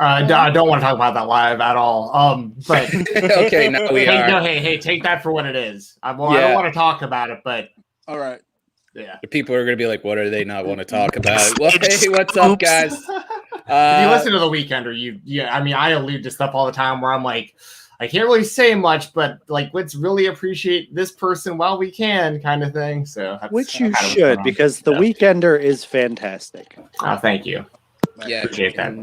I don't want to talk about that live at all. But okay, now we are. No, hey, take that for what it is. I don't want to talk about it, but all right. Yeah. The people are going to be like, what do they not want to talk about? Well, hey, what's up, guys? If you listen to The Weekender, I allude to stuff all the time where I'm like, I can't really say much, but like, let's really appreciate this person while we can, kind of thing. So, which you should, because The Weekender is fantastic. Oh, thank you. Yeah, appreciate that.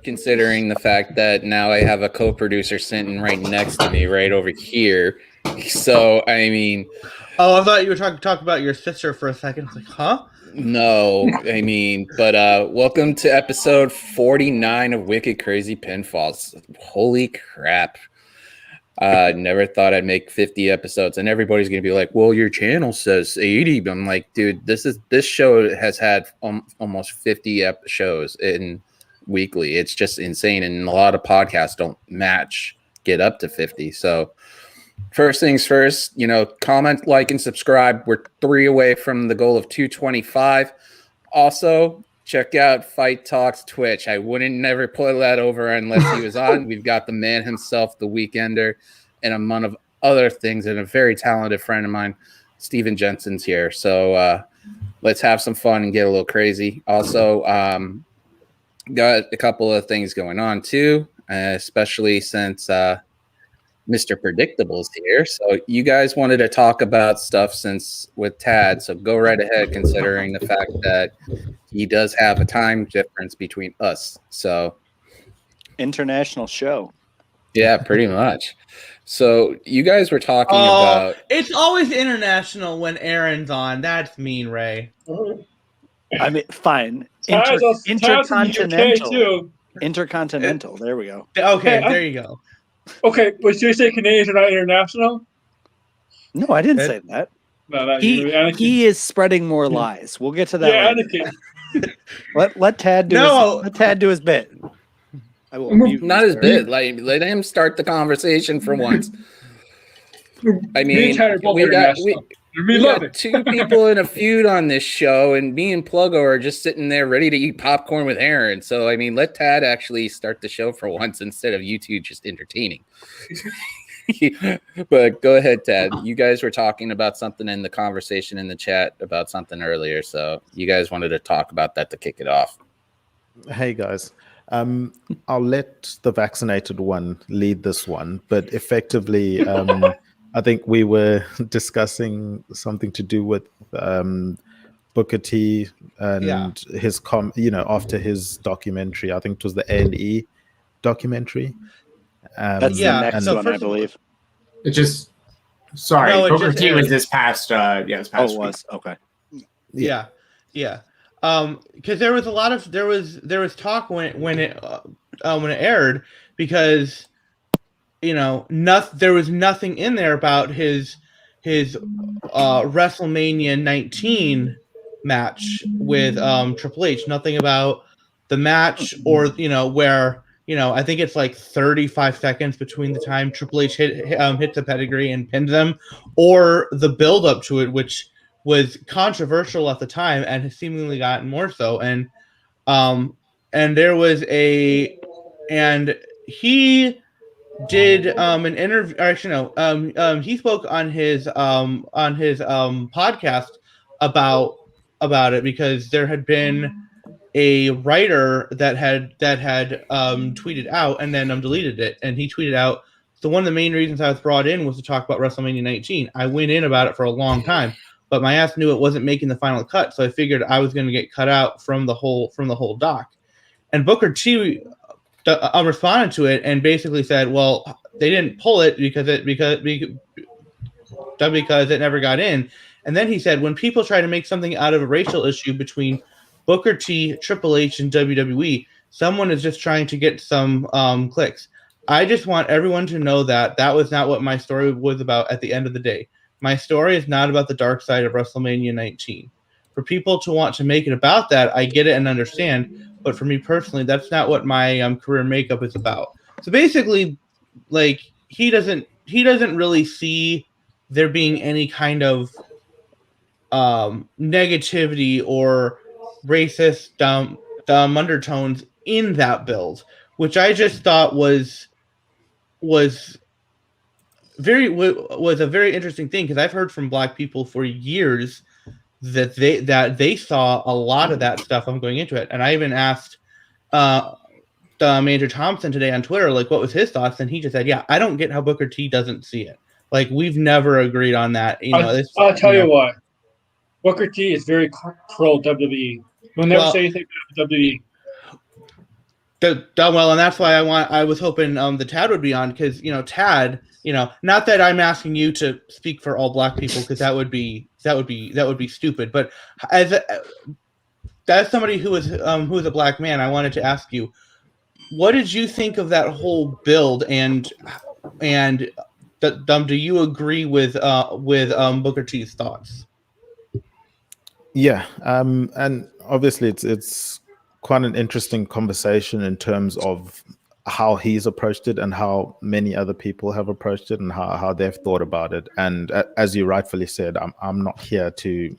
Considering the fact that now I have a co-producer sitting right next to me, right over here. So, I mean, I thought you were talking about your sister for a second. I was like, huh? No, I mean, but welcome to episode 49 of Wicked Crazy Pinfalls. Holy crap. Never thought I'd make 50 episodes, and everybody's going to be like, well, your channel says 80. I'm like, dude, this show has had almost 50 shows in weekly. It's just insane, and a lot of podcasts don't get up to 50. So first things first, comment, like, and subscribe. We're 3 away from the goal of 225. Also, check out Fight Talk's Twitch. I wouldn't never pull that over unless he was on. We've got the man himself, the Weekender, and among of other things, and a very talented friend of mine, Steven Jensen's here. So let's have some fun and get a little crazy. Also, got a couple of things going on too, especially since Mr. Predictable's here. So you guys wanted to talk about stuff with Tad. So go right ahead, considering the fact that he does have a time difference between us. So international show. Yeah, pretty much. So you guys were talking about. It's always international when Aaron's on. That's mean, Ray. I mean, fine. Intercontinental. Intercontinental. There we go. Okay, there you go. Okay, but you say Canadians are not international? No, I didn't say that. No, he is spreading more lies. We'll get to that. Yeah, later. let Tad do let Tad do his bit. I will not his bit. Let him start the conversation for once. I mean, we got 2 people in a feud on this show, and me and Pluggo are just sitting there ready to eat popcorn with Aaron. So, I mean, let Tad actually start the show for once instead of you two just entertaining. But go ahead, Tad. You guys were talking about something in the conversation in the chat about something earlier. So you guys wanted to talk about that to kick it off. Hey, guys. I'll let the vaccinated one lead this one, but effectively, I think we were discussing something to do with Booker T and his after his documentary. I think it was the A&E documentary. That's the next one, I believe. It just Booker T was this past this past week. Was okay. Yeah. Because there was a lot of there was talk when it aired, because there was nothing in there about his WrestleMania 19 match with Triple H. Nothing about the match, or where I think it's like 35 seconds between the time Triple H hit the pedigree and pinned them, or the build up to it, which was controversial at the time and has seemingly gotten more so. And there was he did an interview. Actually, no. He spoke on his podcast about it, because there had been a writer that had tweeted out and then deleted it, and he tweeted out, so one of the main reasons I was brought in was to talk about WrestleMania 19. I went in about it for a long time, but my ass knew it wasn't making the final cut, so I figured I was going to get cut out from the whole doc. And Booker T responded to it and basically said, well, they didn't pull it because it never got in. And then he said, when people try to make something out of a racial issue between Booker T, Triple H, and WWE, someone is just trying to get some clicks. I just want everyone to know that was not what my story was about at the end of the day. My story is not about the dark side of WrestleMania 19. For people to want to make it about that, I get it and understand. But for me personally, that's not what my career makeup is about. So basically, like, he doesn't really see there being any kind of negativity or racist dumb undertones in that build, which I just thought was a very interesting thing, because I've heard from Black people for years that they saw a lot of that stuff going into it. And I even asked Major Thompson today on Twitter, like, what was his thoughts, and he just said, "Yeah, I don't get how Booker T doesn't see it. Like, we've never agreed on that." I'll tell you why. Booker T is very pro WWE. He'll never say anything about WWE. Well, and that's why I was hoping the Tad would be on, because Tad, not that I'm asking you to speak for all Black people, because that would be stupid. But as somebody who is a Black man, I wanted to ask you, what did you think of that whole build, and do you agree with Booker T's thoughts? Yeah, and obviously it's quite an interesting conversation in terms of how he's approached it and how many other people have approached it and how they've thought about it. And as you rightfully said, I'm not here to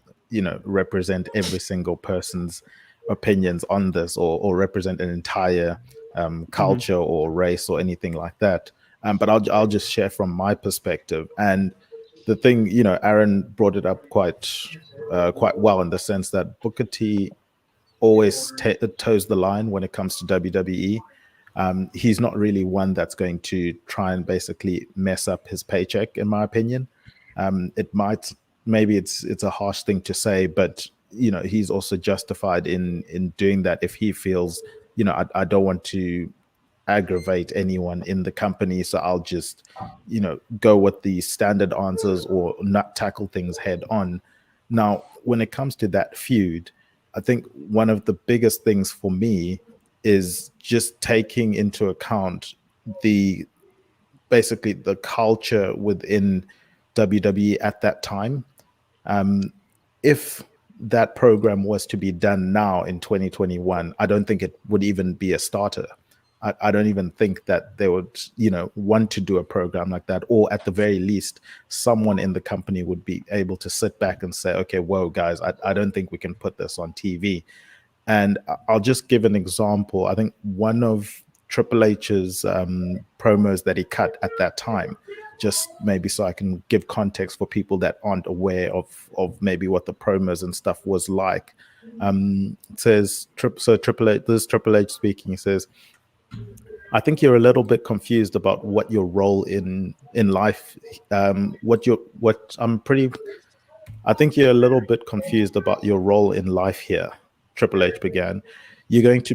represent every single person's opinions on this, or represent an entire culture or race or anything like that. But I'll just share from my perspective. And the thing, Aaron brought it up quite well, in the sense that Booker T always toes the line when it comes to WWE. He's not really one that's going to try and basically mess up his paycheck, in my opinion. Maybe it's a harsh thing to say, but he's also justified in doing that if he feels, I don't want to aggravate anyone in the company, so I'll just go with the standard answers or not tackle things head on. Now, when it comes to that feud, I think one of the biggest things for me is just taking into account basically the culture within WWE at that time. If that program was to be done now in 2021, I don't think it would even be a starter. I don't even think that they would, want to do a program like that, or at the very least, someone in the company would be able to sit back and say, okay, whoa, guys, I don't think we can put this on TV. And I'll just give an example. I think one of Triple H's promos that he cut at that time, just maybe so I can give context for people that aren't aware of maybe what the promos and stuff was like. It says, Triple H, this is Triple H speaking, he says, I think you're a little bit confused about what your role in life, I think you're a little bit confused about your role in life here. Triple H began. You're going to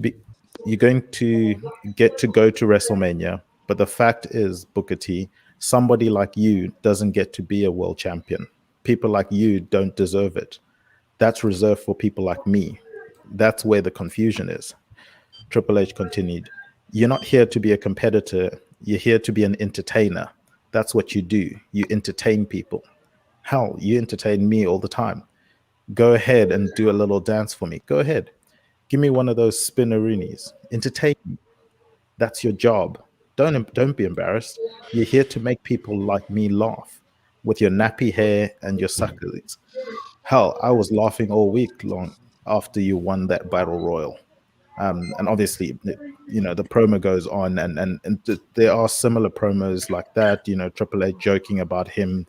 get to go to WrestleMania, but the fact is, Booker T, somebody like you doesn't get to be a world champion. People like you don't deserve it. That's reserved for people like me. That's where the confusion is. Triple H continued. You're not here to be a competitor. You're here to be an entertainer. That's what you do. You entertain people. Hell, you entertain me all the time. Go ahead and do a little dance for me. Go ahead. Give me one of those spinneroonies. Entertain me. That's your job. Don't be embarrassed. You're here to make people like me laugh with your nappy hair and your suckers. Hell, I was laughing all week long after you won that battle royal. And obviously, the promo goes on, and there are similar promos like that. Triple H joking about him.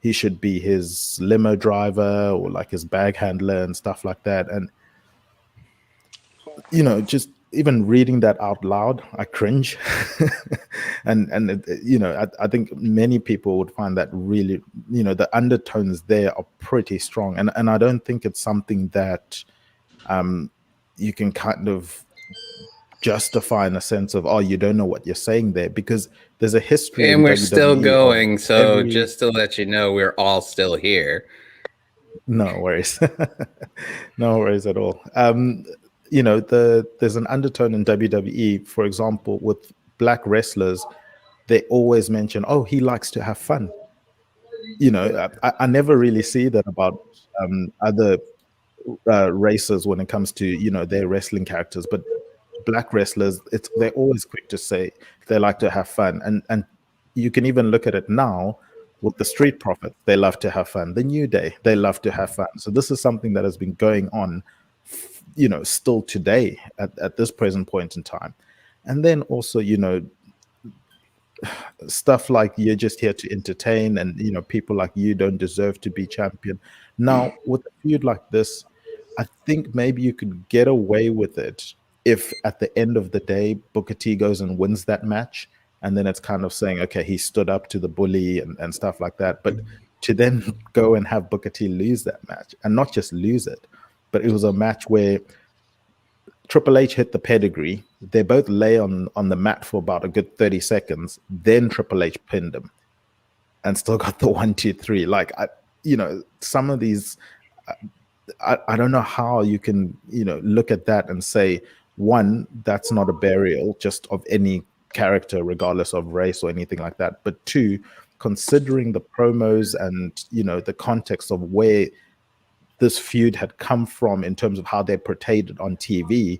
He should be his limo driver or like his bag handler and stuff like that. And, just even reading that out loud, I cringe. and I think many people would find that really, the undertones there are pretty strong. And I don't think it's something that you can kind of justify in a sense of, oh, you don't know what you're saying there, because there's a history. And we're still going. So just to let you know, we're all still here. No worries. No worries at all. There's an undertone in WWE, for example, with Black wrestlers, they always mention, oh, he likes to have fun. I never really see that about other races when it comes to, their wrestling characters, but Black wrestlers, they're always quick to say they like to have fun. And you can even look at it now with the Street Profits. They love to have fun. The New Day, they love to have fun. So this is something that has been going on, still today at this present point in time. And then also, stuff like you're just here to entertain, and people like you don't deserve to be champion. Now, with a feud like this, I think maybe you could get away with it if at the end of the day Booker T goes and wins that match, and then it's kind of saying, okay, he stood up to the bully and stuff like that. But to then go and have Booker T lose that match, and not just lose it, but it was a match where Triple H hit the pedigree. They both lay on the mat for about a good 30 seconds. Then Triple H pinned him and still got the 1, 2, 3. Like, some of these, I don't know how you can, look at that and say, one, that's not a burial just of any character, regardless of race or anything like that. But two, considering the promos and, the context of where this feud had come from in terms of how they portrayed it on TV,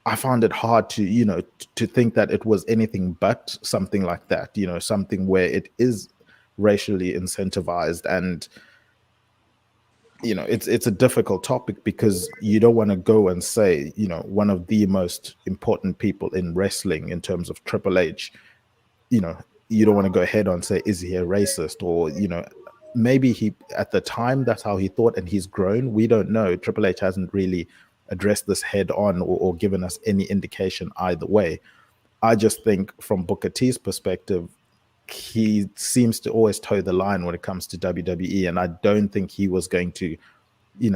I found it hard to, to think that it was anything but something like that, something where it is racially incentivized. And, it's a difficult topic because you don't want to go and say, one of the most important people in wrestling in terms of Triple H, you don't want to go ahead and say, is he a racist? Or, maybe he, at the time, that's how he thought, and he's grown. We don't know. Triple H hasn't really addressed this head on or given us any indication either way. I just think from Booker T's perspective, he seems to always toe the line when it comes to WWE, and I don't think he was going to,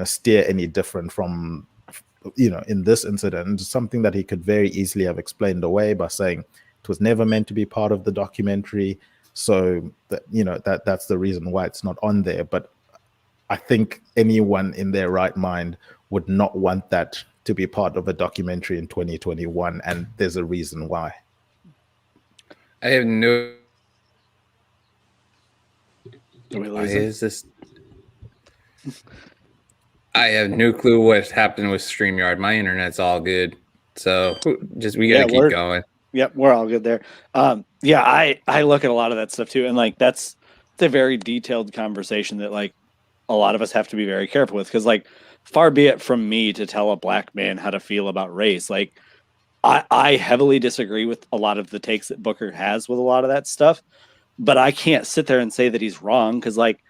steer any different from, in this incident, something that he could very easily have explained away by saying it was never meant to be part of the documentary. So that that's the reason why it's not on there. But I think anyone in their right mind would not want that to be part of a documentary in 2021, and there's a reason why. I have no. Why is this? I have no clue what's happened with StreamYard. My internet's all good, so we gotta keep going. Yep, we're all good there. I look at a lot of that stuff too, and like that's a very detailed conversation that like a lot of us have to be very careful with, because like far be it from me to tell a black man how to feel about race. Like I heavily disagree with a lot of the takes that Booker has with a lot of that stuff, but I can't sit there and say that he's wrong, because like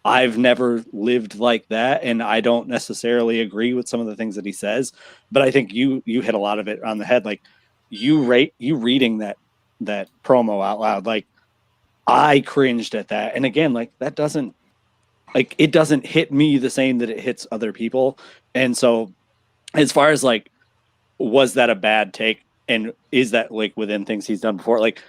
I've never lived like that, and I don't necessarily agree with some of the things that he says. But I think you hit a lot of it on the head. Like you reading that promo out loud, like I cringed at that. And again, like that doesn't hit me the same that it hits other people. And so as far as like, was that a bad take, and is that like within things he's done before? Like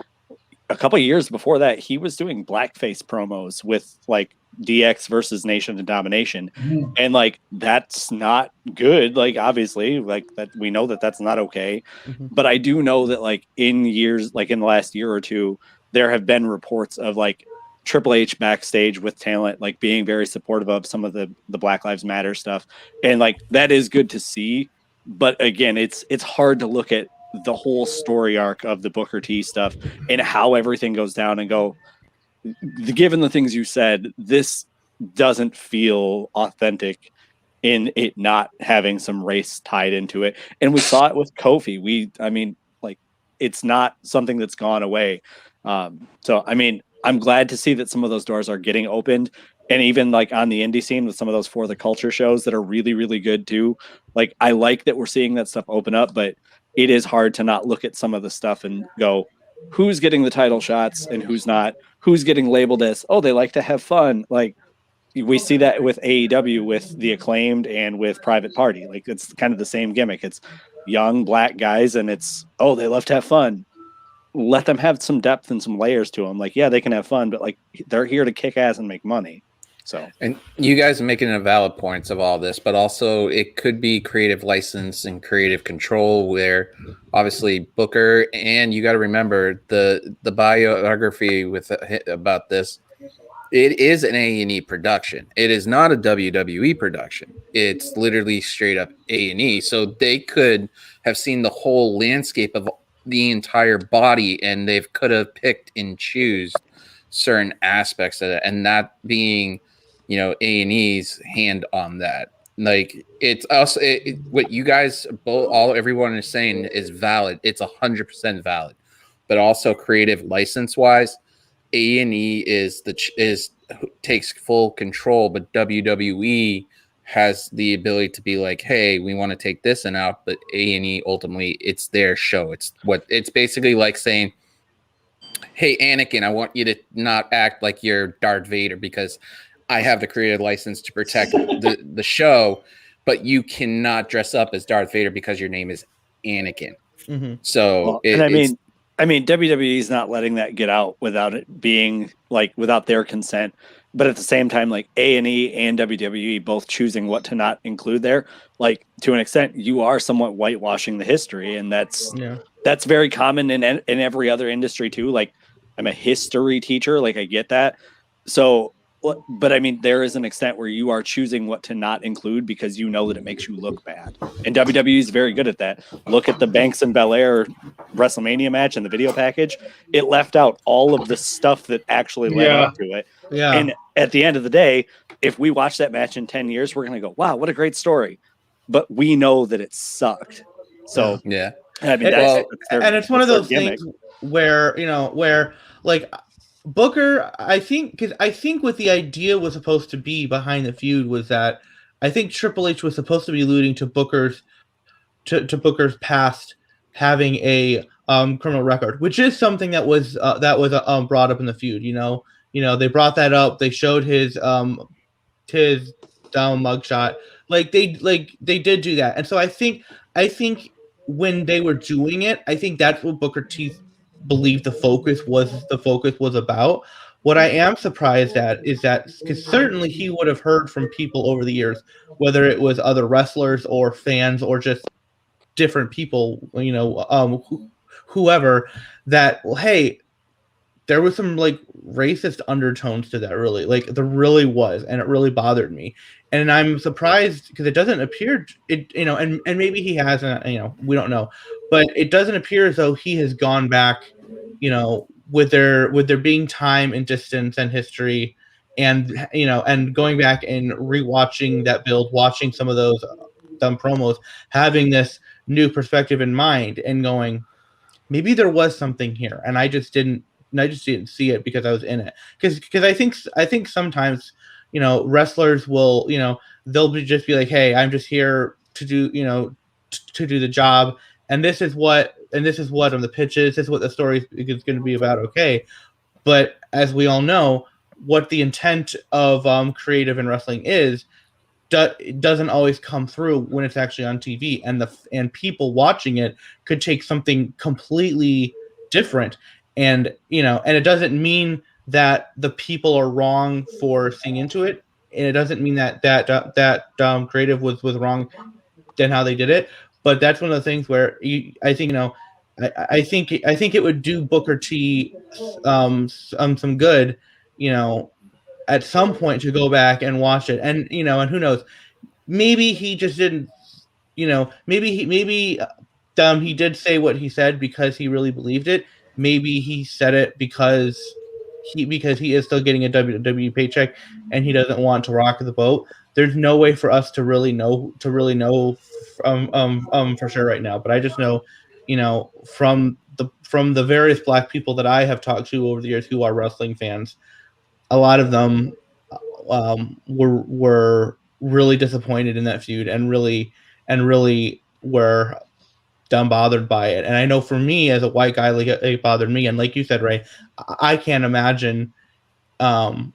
a couple of years before that, he was doing blackface promos with like DX versus Nation of Domination. And like, that's not good. Like, obviously, like that, we know that that's not okay. But I do know that like in the last year or two, there have been reports of like Triple H backstage with talent, like being very supportive of some of the Black Lives Matter stuff. And like, that is good to see. But again, it's hard to look at the whole story arc of the Booker T stuff and how everything goes down and go, given the things you said, this doesn't feel authentic in it not having some race tied into it. And we saw it with Kofi. It's not something that's gone away. So, I mean, I'm glad to see that some of those doors are getting opened. And even like on the indie scene with some of those For the Culture shows that are really, really good too. Like, I like that we're seeing that stuff open up, but it is hard to not look at some of the stuff and go, who's getting the title shots and who's not, who's getting labeled as, oh, they like to have fun. Like, we see that with AEW, with the Acclaimed and with Private Party. Like, it's kind of the same gimmick. It's young black guys and it's, oh, they love to have fun. Let them have some depth and some layers to them. Like, yeah, they can have fun, but like, they're here to kick ass and make money. So, and you guys are making a valid points of all this, but also it could be creative license and creative control where obviously Booker, and you got to remember the biography about this. It is an A&E production. It is not a WWE production. It's literally straight up A&E. So they could have seen the whole landscape of the entire body, and they could have picked and choose certain aspects of it, and that being, A&E's hand on that. Like it's also what you guys everyone is saying is valid. It's 100% valid, but also creative license wise, A&E takes full control, but WWE has the ability to be like, hey, we want to take this and out, but A&E ultimately it's their show. It's basically like saying, hey, Anakin, I want you to not act like you're Darth Vader because I have the creative license to protect the show, but you cannot dress up as Darth Vader because your name is Anakin. Mm-hmm. So, I mean, WWE is not letting that get out without it being like without their consent. But at the same time, like A&E and WWE both choosing what to not include there, like to an extent, you are somewhat whitewashing the history, and that's very common in every other industry too. Like, I'm a history teacher, like I get that. So, but I mean, there is an extent where you are choosing what to not include because you know that it makes you look bad. And WWE is very good at that. Look at the Banks and Belair WrestleMania match and the video package. It left out all of the stuff that actually led up to it. Yeah. And at the end of the day, if we watch that match in 10 years, we're going to go, wow, what a great story. But we know that it sucked. So, yeah. I mean, and it's one of those things where, like, Booker, I think what the idea was supposed to be behind the feud was that I think Triple H was supposed to be alluding to Booker's past having a criminal record, which is something that was brought up in the feud. They brought that up. They showed his down mugshot. Like they did do that, and so I think when they were doing it, I think that's what Booker T believed the focus was about. What I am surprised at is that, because certainly he would have heard from people over the years, whether it was other wrestlers or fans or just different people, whoever, that, well, hey, there was some like racist undertones to that, really, like there really was, and it really bothered me. And I'm surprised because it doesn't appear and maybe he hasn't, we don't know, but it doesn't appear as though he has gone back, with there being time and distance and history, and and going back and rewatching that build, watching some of those dumb promos, having this new perspective in mind, and going, maybe there was something here, and I just didn't see it because I was in it. Because I think sometimes, wrestlers will, they'll just be like, hey, I'm just here to do, to do the job, and this is what on the pitches, this is what the story is going to be about. Okay, but as we all know, what the intent of creative in wrestling is, it doesn't always come through when it's actually on TV, and people watching it could take something completely different. And and it doesn't mean that the people are wrong for seeing into it, and it doesn't mean that creative was wrong in how they did it. But that's one of the things where I think it would do Booker T some good, at some point, to go back and watch it, and and who knows, maybe he just didn't, maybe he did say what he said because he really believed it. Maybe he said it because he is still getting a WWE paycheck and he doesn't want to rock the boat. There's no way for us to really know for sure right now. But I just know, from the various Black people that I have talked to over the years who are wrestling fans, a lot of them were really disappointed in that feud and really were dumb bothered by it. And I know for me as a white guy, like, it bothered me. And like you said, Ray, I can't imagine how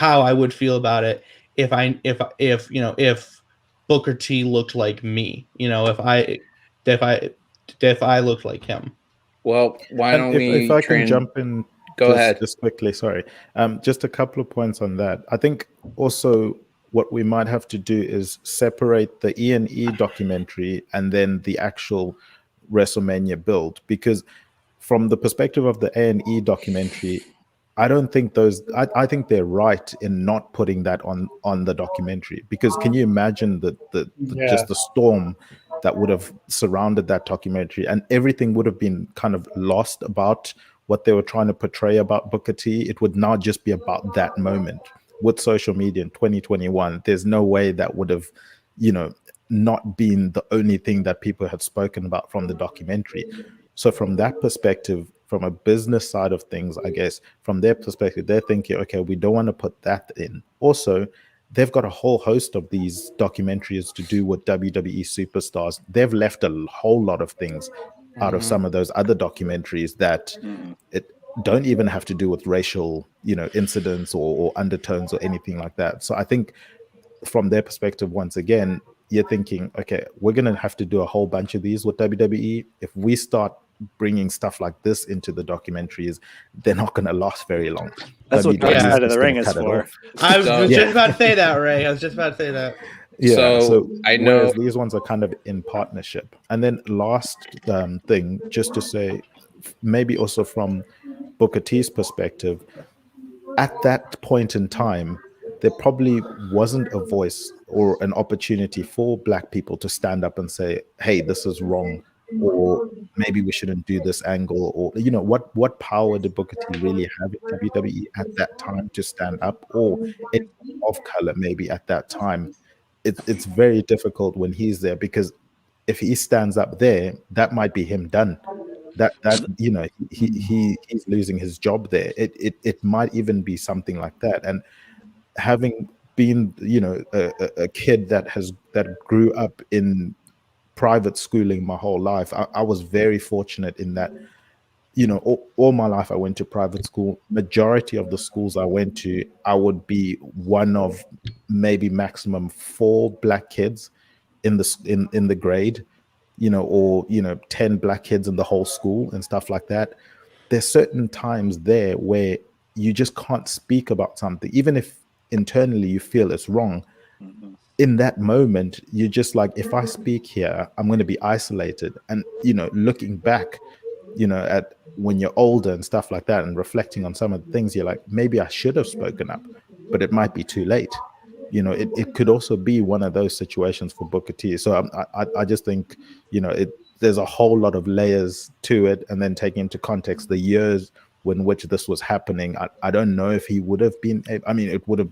I would feel about it if Booker T looked like me, if I looked like him. Well, why don't if I can jump in? Go ahead. Just quickly, sorry. Just a couple of points on that. I think also what we might have to do is separate the E&E documentary and then the actual WrestleMania build, because from the perspective of the A&E documentary, I don't think I think they're right in not putting that on the documentary, because can you imagine just the storm that would have surrounded that documentary, and everything would have been kind of lost about what they were trying to portray about Booker T. It would now just be about that moment. with social media in 2021, there's no way that would have, not been the only thing that people had spoken about from the documentary. So from that perspective, from a business side of things, I guess from their perspective, they're thinking, okay, we don't want to put that in. Also, they've got a whole host of these documentaries to do with WWE superstars. They've left a whole lot of things out of some of those other documentaries that it don't even have to do with racial, incidents or undertones or anything like that. So I think from their perspective, once again, you're thinking, okay, we're going to have to do a whole bunch of these with WWE. If we start bringing stuff like this into the documentaries, they're not going to last very long. That's what Dark WWE Side of the just Ring gonna is cut it for. off. I was just about to say that, Ray. I was just about to say that. Yeah, So I know whereas these ones are kind of in partnership. And then last thing, just to say, maybe also from Booker T's perspective, at that point in time, there probably wasn't a voice or an opportunity for Black people to stand up and say, hey, this is wrong, or maybe we shouldn't do this angle, or what power did Booker T really have in WWE at that time to stand up, or anyone of color maybe at that time? It's very difficult when he's there, because if he stands up there, that might be him done. That he's losing his job there. It might even be something like that. And having been a kid that grew up in private schooling my whole life, I was very fortunate in that all my life I went to private school. Majority of the schools I went to, I would be one of maybe maximum 4 Black kids in the grade, or 10 Black kids in the whole school and stuff like that. There's certain times there where you just can't speak about something, even if internally you feel it's wrong. In that moment, you're just like, if I speak here, I'm going to be isolated. And looking back, at when you're older and stuff like that, and reflecting on some of the things, you're like, maybe I should have spoken up, but it might be too late. It could also be one of those situations for Booker T. So I just think there's a whole lot of layers to it, and then taking into context the years in which this was happening, I don't know if he would have been. I mean, it would have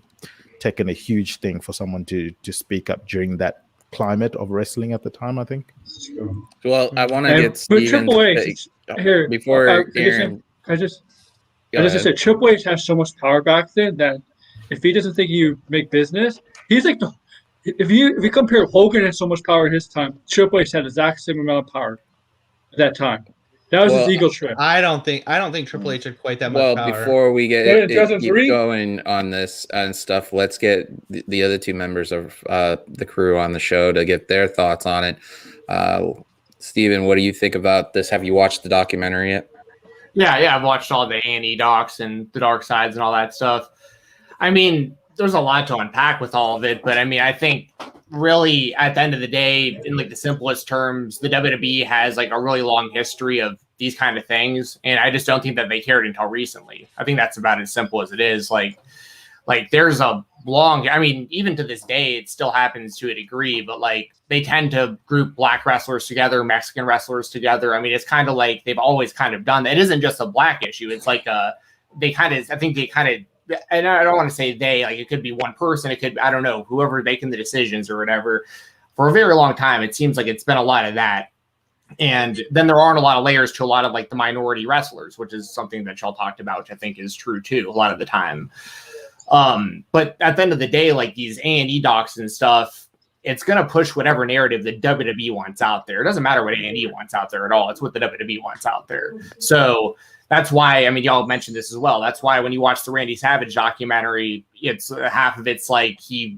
taken a huge thing for someone to speak up during that climate of wrestling at the time, I think. Well, I want to get Steven here before Aaron. I just said Triple H has so much power back then that if he doesn't think you make business, he's like if you compare Hogan had so much power in his time, Triple H had the exact same amount of power at that time. That was his ego trip. I don't think Triple H had quite that much power. Well, before we keep going on this and stuff, let's get the other 2 members of the crew on the show to get their thoughts on it. Steven, what do you think about this? Have you watched the documentary yet? Yeah, I've watched all the A&E docs and the Dark Sides and all that stuff. I mean, there's a lot to unpack with all of it, but I mean, I think really at the end of the day, in like the simplest terms, the WWE has like a really long history of these kind of things, and I just don't think that they cared until recently. I think that's about as simple as it is. Like there's a long, I mean, even to this day, it still happens to a degree, but like they tend to group Black wrestlers together, Mexican wrestlers together. I mean, it's kind of like they've always kind of done that. It isn't just a Black issue. It's like and I don't want to say they, like it could be one person. It could, I don't know, whoever making the decisions or whatever. For a very long time, it seems like it's been a lot of that. And then there aren't a lot of layers to a lot of like the minority wrestlers, which is something that y'all talked about, which I think is true too, a lot of the time. But at the end of the day, like these A&E docs and stuff, it's going to push whatever narrative the WWE wants out there. It doesn't matter what A&E wants out there at all. It's what the WWE wants out there. So that's why, I mean, y'all mentioned this as well. That's why when you watch the Randy Savage documentary, it's half of it's like he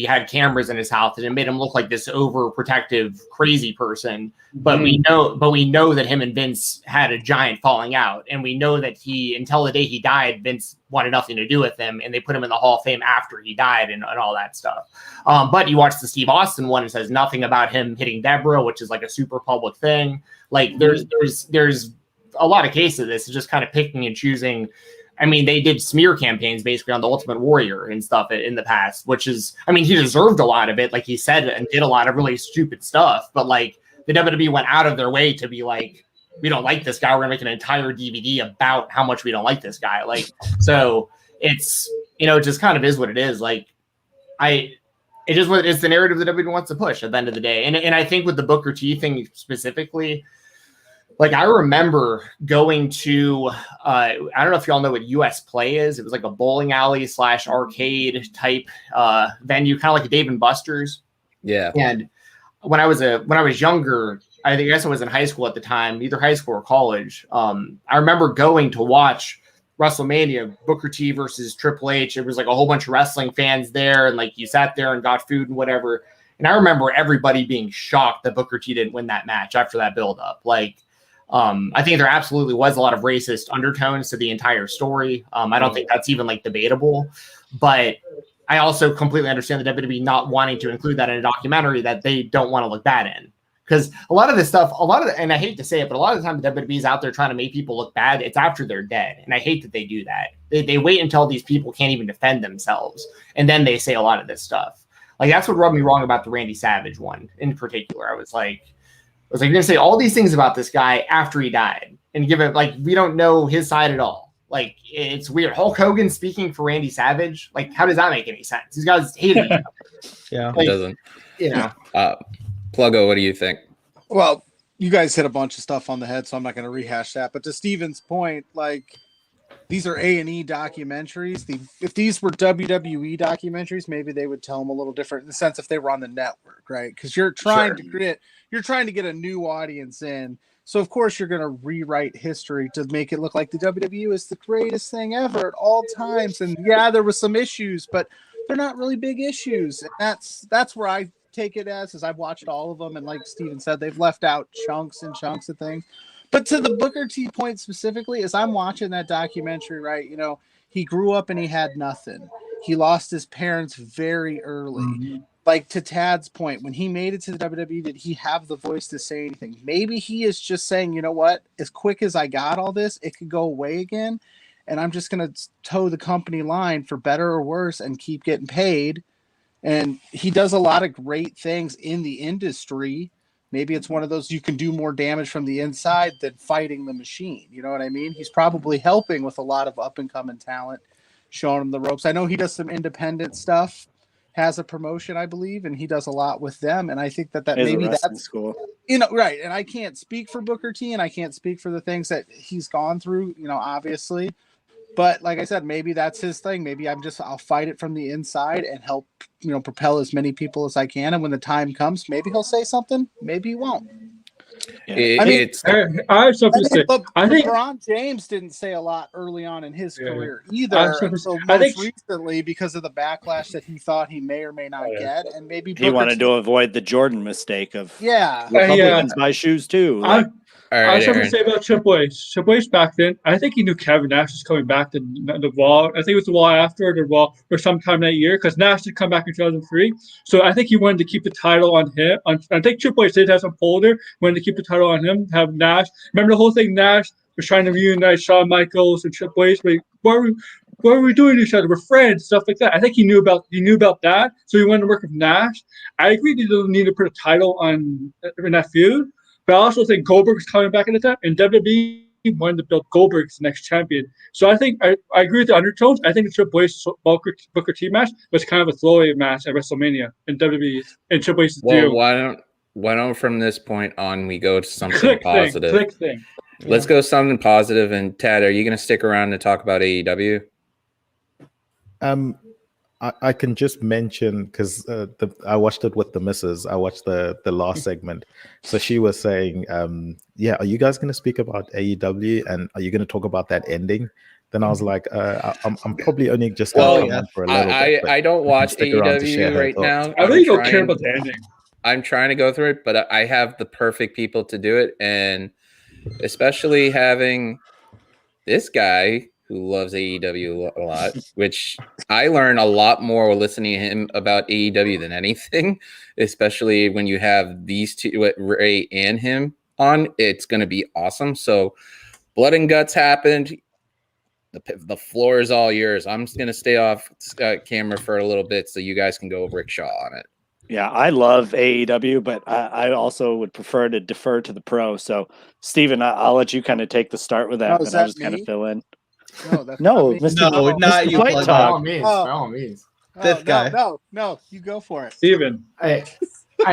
had cameras in his house and it made him look like this overprotective, crazy person. But we know that him and Vince had a giant falling out, and we know that until the day he died, Vince wanted nothing to do with him, and they put him in the Hall of Fame after he died and all that stuff. But you watch the Steve Austin one, and says nothing about him hitting Deborah, which is like a super public thing. Like there's a lot of cases of this. It's just kind of picking and choosing. I mean, they did smear campaigns basically on the Ultimate Warrior and stuff in the past, which is, I mean, he deserved a lot of it, like he said, and did a lot of really stupid stuff. But like the WWE went out of their way to be like, we don't like this guy. We're gonna make an entire DVD about how much we don't like this guy. Like, so it's you know, it just kind of is what it is. Like, it's the narrative that WWE wants to push at the end of the day. And I think with the Booker T thing specifically, like, I remember going to, I don't know if y'all know what US Play is. It was like a bowling alley / arcade type venue, kind of like a Dave and Buster's. Yeah. And when I was younger, I guess I was in high school at the time, either high school or college. I remember going to watch WrestleMania, Booker T versus Triple H. It was like a whole bunch of wrestling fans there, and like you sat there and got food and whatever. And I remember everybody being shocked that Booker T didn't win that match after that build-up. Like, I think there absolutely was a lot of racist undertones to the entire story. I don't think that's even like debatable, but I also completely understand the WWE not wanting to include that in a documentary that they don't want to look bad in. Because a lot of this stuff, and I hate to say it, but a lot of the time the WWE is out there trying to make people look bad. It's after they're dead. And I hate that they do that. They wait until these people can't even defend themselves. And then they say a lot of this stuff. Like, that's what rubbed me wrong about the Randy Savage one in particular. I was like, you're going to say all these things about this guy after he died and give it, like, we don't know his side at all. Like, it's weird. Hulk Hogan speaking for Randy Savage. Like, how does that make any sense? These guys hate each other. Yeah. It doesn't. You know. Pluggo, what do you think? Well, you guys hit a bunch of stuff on the head, so I'm not going to rehash that. But to Steven's point, like, these are A&E documentaries. If these were WWE documentaries, maybe they would tell them a little different in the sense if they were on the network, right? Because you're trying to get a new audience in. So of course you're going to rewrite history to make it look like the WWE is the greatest thing ever at all times. And yeah, there was some issues, but they're not really big issues. And that's where I take it as I've watched all of them, and like Steven said, they've left out chunks and chunks of things. But to the Booker T point specifically, as I'm watching that documentary, right, you know, he grew up and he had nothing. He lost his parents very early. Mm-hmm. Like, to Tad's point, when he made it to the WWE, did he have the voice to say anything? Maybe he is just saying, you know what, as quick as I got all this, it could go away again, and I'm just going to toe the company line for better or worse and keep getting paid. And he does a lot of great things in the industry. Maybe it's one of those, you can do more damage from the inside than fighting the machine. You know what I mean? He's probably helping with a lot of up-and-coming talent, showing him the ropes. I know he does some independent stuff, has a promotion, I believe, and he does a lot with them. And I think that maybe that's cool. You know, right. And I can't speak for Booker T, and I can't speak for the things that he's gone through, you know, obviously. But like I said, maybe that's his thing. Maybe I'll fight it from the inside and help, you know, propel as many people as I can. And when the time comes, maybe he'll say something. Maybe he won't. Yeah. I have something to say. I think LeBron James didn't say a lot early on in his career either. So recently, because of the backlash that he thought he may or may not get, and maybe he wanted to avoid the Jordan mistake of Republicans buy shoes too. Like, I have something to say about Triple H. Triple H back then, I think he knew Kevin Nash was coming back to the Raw. I think it was the Raw after the Raw or sometime that year, because Nash did come back in 2003. So I think he wanted to keep the title on him. I think Triple H did have some pull there, wanted to keep the title on him, have Nash. Remember the whole thing, Nash was trying to reunite Shawn Michaels and Triple H. Like, why are we doing each other? We're friends, stuff like that. I think he knew about that, so he wanted to work with Nash. I agree he didn't need to put a title on in that feud. But I also think Goldberg was coming back at the time, and WWE wanted to build Goldberg as the next champion. So I think I agree with the undertones. I think the Triple H Booker T match was kind of a throwaway match at WrestleMania in WWE and Triple H's deal. Why don't from this point on we go to something positive? Click thing. Let's go something positive. And Tad, are you going to stick around to talk about AEW? I can just mention, because I watched it with the missus. I watched the last segment. So she was saying, are you guys going to speak about AEW? And are you going to talk about that ending? Then I was like, I'm probably only just going to come on for a little bit. I don't watch AEW right now. I really don't care about the ending. I'm trying to go through it, but I have the perfect people to do it. And especially having this guy who loves AEW a lot, which I learn a lot more listening to him about AEW than anything, especially when you have these two, Ray and him, on. It's going to be awesome. So Blood and Guts happened. The floor is all yours. I'm just going to stay off camera for a little bit so you guys can go Rick Shaw on it. Yeah, I love AEW, but I also would prefer to defer to the pro. So, Steven, I'll let you kind of take the start with that, and I'll just kind of fill in. No, that's No, not me. Mr. No, not you, Fight Plug. By Talk. all means, by all means. This guy. No, you go for it. Steven. I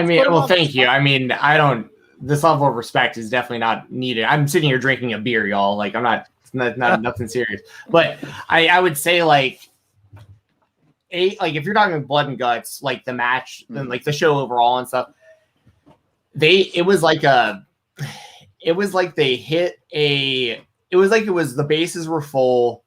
mean, Put him well, on thank the you. I mean, I don't. This level of respect is definitely not needed. I'm sitting here drinking a beer, y'all. Like, I'm not. It's not nothing serious. But I would say like if you're talking blood and guts, like the match, then like the show overall and stuff. It was like the bases were full.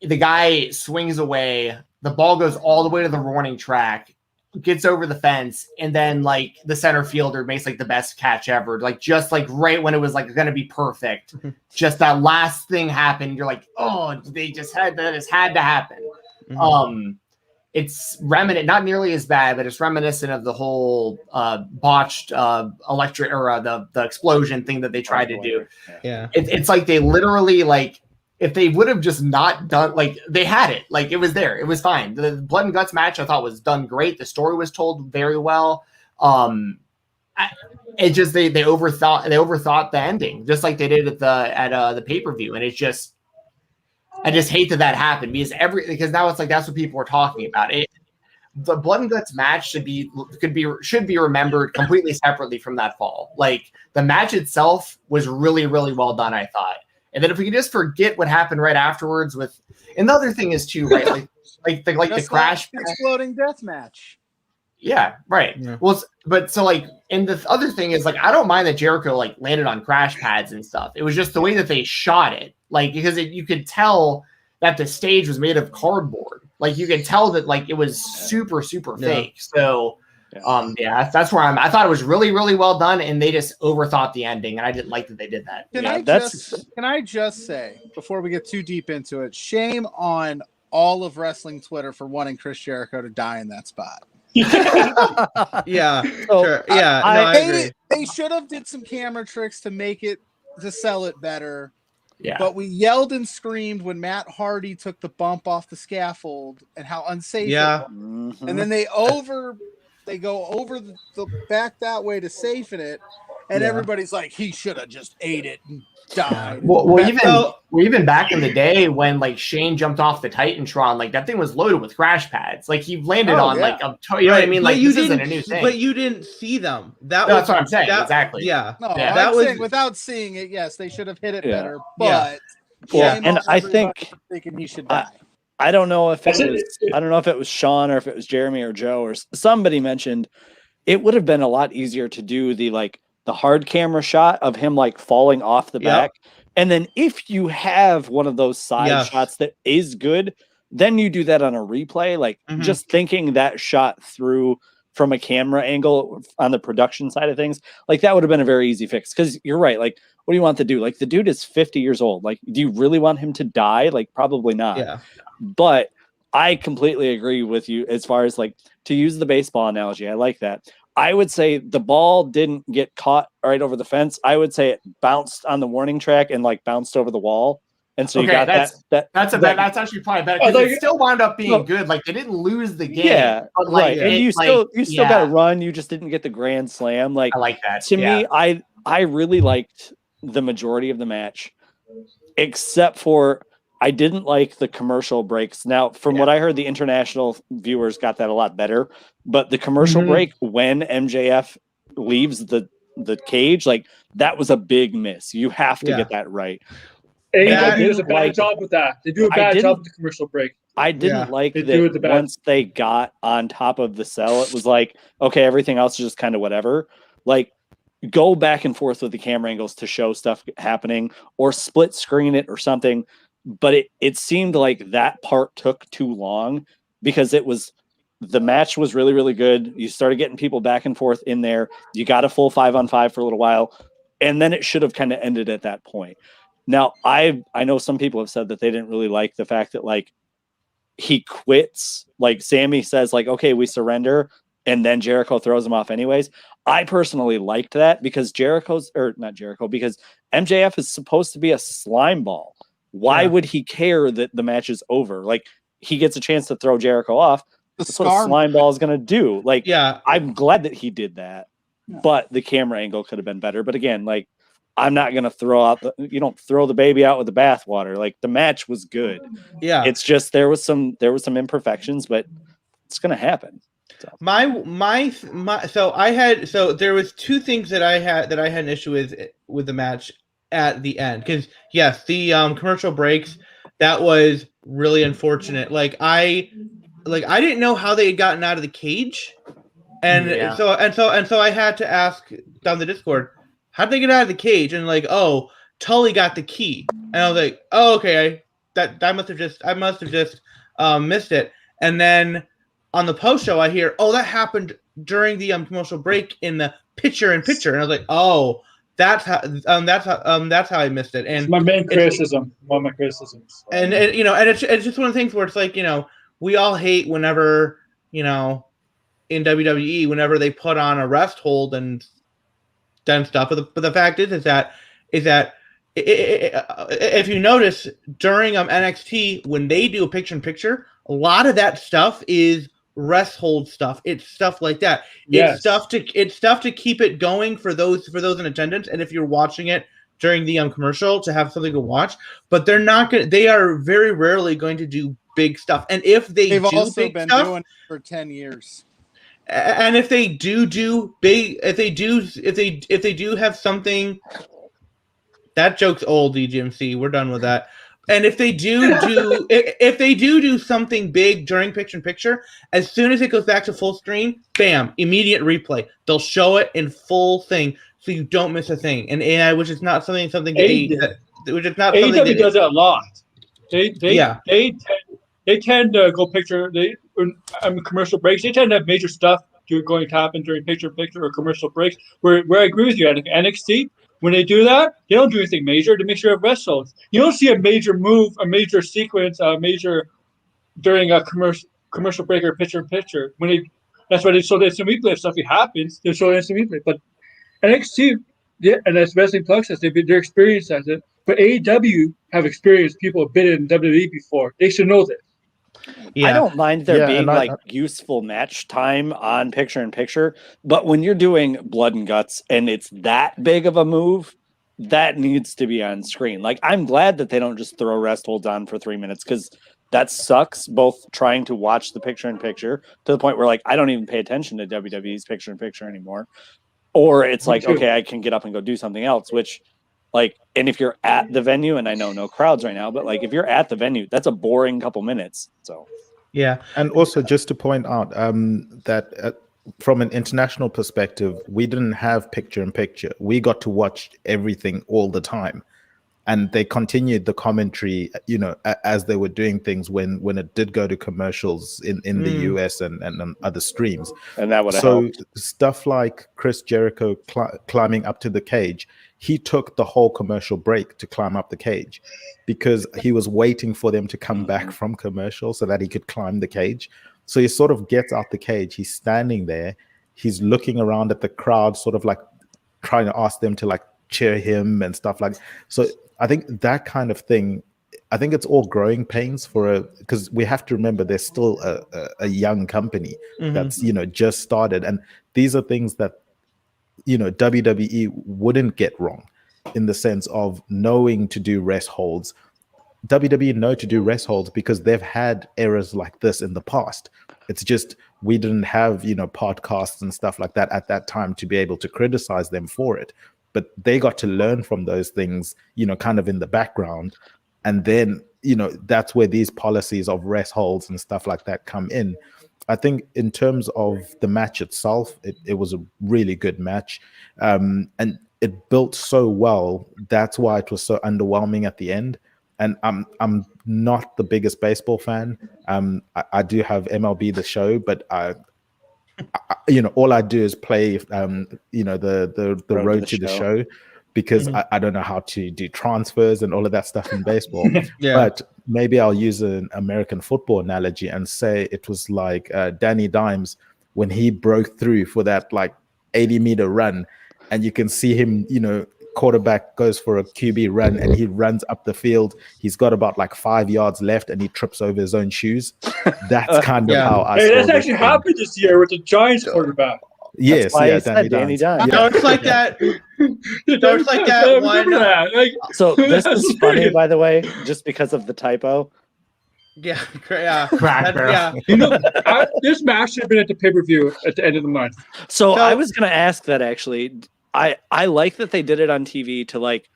The guy swings away. The ball goes all the way to the warning track, gets over the fence, and then like the center fielder makes like the best catch ever. Like just like right when it was like going to be perfect, just that last thing happened. You're like, oh, that just had to happen. Mhm. It's not nearly as bad, but it's reminiscent of the whole botched electric or the explosion thing that they tried to do. Yeah. It's like they literally like. If they would have just not done, like they had it, like it was there, it was fine. The blood and guts match I thought was done great. The story was told very well. It just they overthought the ending, just like they did at the pay-per-view, and I just hate that happened because now it's like that's what people are talking about. The blood and guts match should be remembered completely separately from that fall. Like the match itself was really, really well done, I thought. And then if we could just forget what happened right afterwards and the other thing is too, right? Like the crash exploding death match. Yeah, right. Yeah. Well, but so like, and the other thing is like, I don't mind that Jericho like landed on crash pads and stuff. It was just the way that they shot it, like because you could tell that the stage was made of cardboard. Like you could tell that like it was super, super fake. So. That's where I thought it was really, really well done, and they just overthought the ending, and I didn't like that they did that. Can I just say before we get too deep into it, shame on all of wrestling Twitter for wanting Chris Jericho to die in that spot. Yeah, sure. Yeah, I agree. They should have did some camera tricks to sell it better. Yeah. But we yelled and screamed when Matt Hardy took the bump off the scaffold and how unsafe it was. Mm-hmm. And then they go over the back that way to safe it, and everybody's like, he should have just ate it and died. Well, even back in the day when like Shane jumped off the Titantron, like that thing was loaded with crash pads. Like he landed on like you know what I mean? Like this isn't a new thing. But you didn't see them. That's what I'm saying. Exactly. Yeah. No, yeah. I'm saying without seeing it, yes, they should have hit it better. But and I think thinking he should die. I don't know if it was Sean or if it was Jeremy or Joe or somebody mentioned it would have been a lot easier to do the hard camera shot of him like falling off the back. And then if you have one of those side shots that is good, then you do that on a replay. Like just thinking that shot through from a camera angle on the production side of things, like that would have been a very easy fix. Cause you're right. Like, what do you want to do? Like the dude is 50 years old. Like, do you really want him to die? Like probably not. Yeah. But I completely agree with you as far as like to use the baseball analogy. I like that. I would say the ball didn't get caught right over the fence. I would say it bounced on the warning track and like bounced over the wall. And so you got that's actually probably better because it still wound up being good. Like they didn't lose the game. Yeah, but like, right. And you still got to run. You just didn't get the grand slam. Like I like that. To me, I really liked the majority of the match, except for I didn't like the commercial breaks. Now, from what I heard, the international viewers got that a lot better. But the commercial break when MJF leaves the cage, like that was a big miss. You have to get that right. AEW does a bad job with that. They do a bad job with the commercial break. I didn't like that once they got on top of the cell, it was like, okay, everything else is just kind of whatever. Like, go back and forth with the camera angles to show stuff happening or split screen it or something. But it seemed like that part took too long because the match was really, really good. You started getting people back and forth in there. You got a full 5-on-5 for a little while. And then it should have kind of ended at that point. Now, I know some people have said that they didn't really like the fact that like he quits. Like Sammy says like, okay, we surrender. And then Jericho throws him off anyways. I personally liked that because because MJF is supposed to be a slime ball. Why would he care that the match is over? Like he gets a chance to throw Jericho off. That's what a slime ball is going to do. Like, I'm glad that he did that, but the camera angle could have been better. But again, like I'm not going to throw out you don't throw the baby out with the bathwater. Like, the match was good. Yeah. It's just there was some imperfections, but it's going to happen. So. So there was two things that I had an issue with the match at the end, because yes, the commercial breaks, that was really unfortunate. Like I didn't know how they had gotten out of the cage, and so I had to ask down the Discord, how'd they get out of the cage? And like, oh, Tully got the key, and I was like, oh, okay, I must have just missed it. And then on the post show, I hear, oh, that happened during the commercial break in the picture-in-picture, and I was like, oh, that's how I missed it. And it's my main criticism, one of my criticisms. And it's just one of the things where it's like, we all hate whenever, in WWE, whenever they put on a rest hold and done stuff. But the fact is that if you notice during NXT, when they do a picture-in-picture, a lot of that stuff is rest hold stuff. It's stuff like that. Yes. It's stuff to keep it going for those in attendance, and if you're watching it during the commercial, to have something to watch. But they are very rarely going to do big stuff. And if they've also big been stuff, doing it for 10 years. And if they do big, if they do have something, that joke's old, DGMC. We're done with that. And if they do something big during picture-in-picture, as soon as it goes back to full screen, bam, immediate replay. They'll show it in full thing, so you don't miss a thing. And which is not something AEW does it a lot. They tend to go commercial breaks. They tend to have major stuff going to happen during picture-in-picture or commercial breaks. Where I agree with you, NXT. When they do that, they don't do anything major to make sure it wrestles. You don't see a major move, a major sequence, during a commercial break or picture-in-picture. That's why they show the instant replay. If something happens, they show the instant replay. But NXT, and as Wrestling Plug says, they're experienced at it. But AEW have experienced people have been in WWE before. They should know this. Yeah. I don't mind there being useful match time on picture-in-picture, but when you're doing blood and guts and it's that big of a move, that needs to be on screen. Like, I'm glad that they don't just throw rest holds on for 3 minutes, because that sucks, both trying to watch the picture-in-picture to the point where, like, I don't even pay attention to WWE's picture-in-picture anymore. Or it's like, okay, I can get up and go do something else, which, like, and if you're at the venue, and I know no crowds right now, but like if you're at the venue, that's a boring couple minutes. So, yeah. And also just to point out that from an international perspective, we didn't have picture-in-picture. We got to watch everything all the time. And they continued the commentary, as they were doing things when it did go to commercials in the US and on other streams. And that would have helped. Stuff like Chris Jericho climbing up to the cage, he took the whole commercial break to climb up the cage because he was waiting for them to come back from commercial so that he could climb the cage. So he sort of gets out the cage. He's standing there. He's looking around at the crowd, sort of like trying to ask them to like cheer him and stuff like. So I think that kind of thing, I think it's all growing pains because we have to remember there's still a young company that's, just started. And these are things that, WWE wouldn't get wrong in the sense of knowing to do rest holds. WWE know to do rest holds because they've had errors like this in the past. It's just we didn't have, podcasts and stuff like that at that time to be able to criticize them for it. But they got to learn from those things, kind of in the background. And then, that's where these policies of rest holds and stuff like that come in. I think in terms of the match itself, it was a really good match. And it built so well. That's why it was so underwhelming at the end. And I'm not the biggest baseball fan. I do have MLB The Show, but all I do is play, the road to the show because I don't know how to do transfers and all of that stuff in baseball. Yeah. But maybe I'll use an American football analogy and say it was like Danny Dimes when he broke through for that like 80-meter run, and you can see him, quarterback goes for a QB run and he runs up the field. He's got about like 5 yards left and he trips over his own shoes. That's kind of how I saw that's actually happened this year with the Giants quarterback. Yes, That's why yeah, I said Danny Dimes. No, it's like that. No, it's like that I one. remember that. Like, So this that's is funny, weird. by the way, just because of the typo. Yeah, yeah, Crack barrel. yeah. You know, this match should have been at the pay-per-view at the end of the month. So So- I was going to ask that actually. I like that they did it on TV to like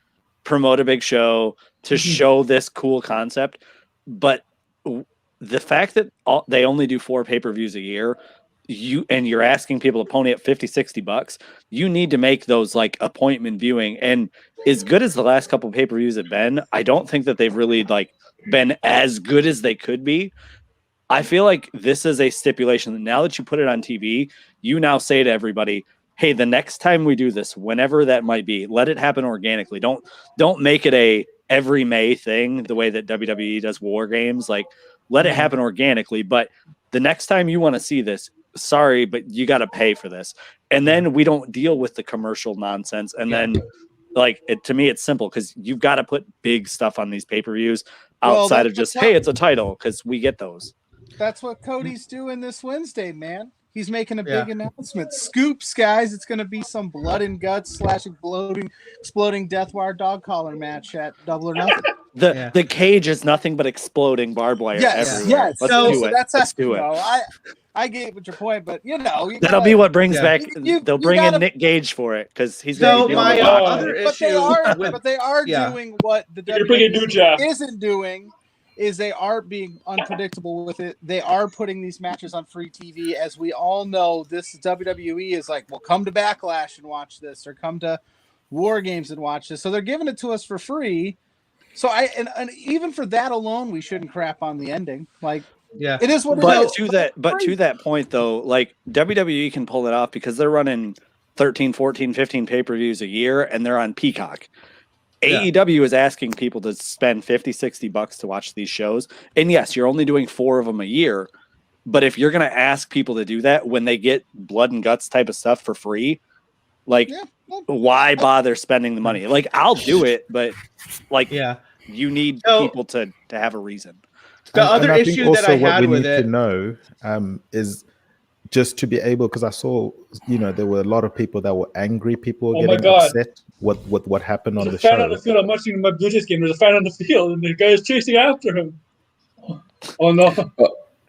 promote a big show, to show this cool concept, but the fact that they only do 4 pay-per-views a year, you're asking people to pony up $50-$60, you need to make those like appointment viewing. And as good as the last couple of pay-per-views have been, I don't think that they've really like been as good as they could be. I feel like this is a stipulation that now that you put it on TV, you now say to everybody, hey, the next time we do this, whenever that might be, let it happen organically. Don't make it a every May thing the way that WWE does War Games. Like, let it happen organically. But the next time you want to see this, sorry, but you got to pay for this. And then we don't deal with the commercial nonsense. And then, like, to me, it's simple because you've got to put big stuff on these pay-per-views outside of just, hey, it's a title, because we get those. That's what Cody's doing this Wednesday, man. He's making a big announcement. Scoops, guys. It's going to be some blood and guts / exploding death wire dog collar match at Double or Nothing. The cage is nothing but exploding barbed wire everywhere. Yes. Let's do it. Let's do it. I get what your point, but that'll be what brings back. They'll bring in gotta, Nick Gage for it because he's So going to be my other issue, but they are doing what the WWE isn't doing. Is they are being unpredictable with it. They are putting these matches on free TV. As we all know, this WWE is like, well, come to Backlash and watch this, or come to War Games and watch this. So they're giving it to us for free. So and even for that alone, we shouldn't crap on the ending. Like, it is what it is. But to that point, though, like WWE can pull it off because they're running 13, 14, 15 pay-per-views a year, and they're on Peacock. AEW is asking people to spend $50-$60 to watch these shows. And yes, you're only doing 4 of them a year. But if you're going to ask people to do that when they get blood and guts type of stuff for free, like, why bother spending the money? Like, I'll do it, but like, you need people to have a reason. The other issue that I had with it to know is just to be able, because I saw, there were a lot of people that were angry. People were getting upset with what happened on the show. There's a fan on the field. I'm watching my Blue Jays game. There's a fan on the field, and the guy is chasing after him. Oh no!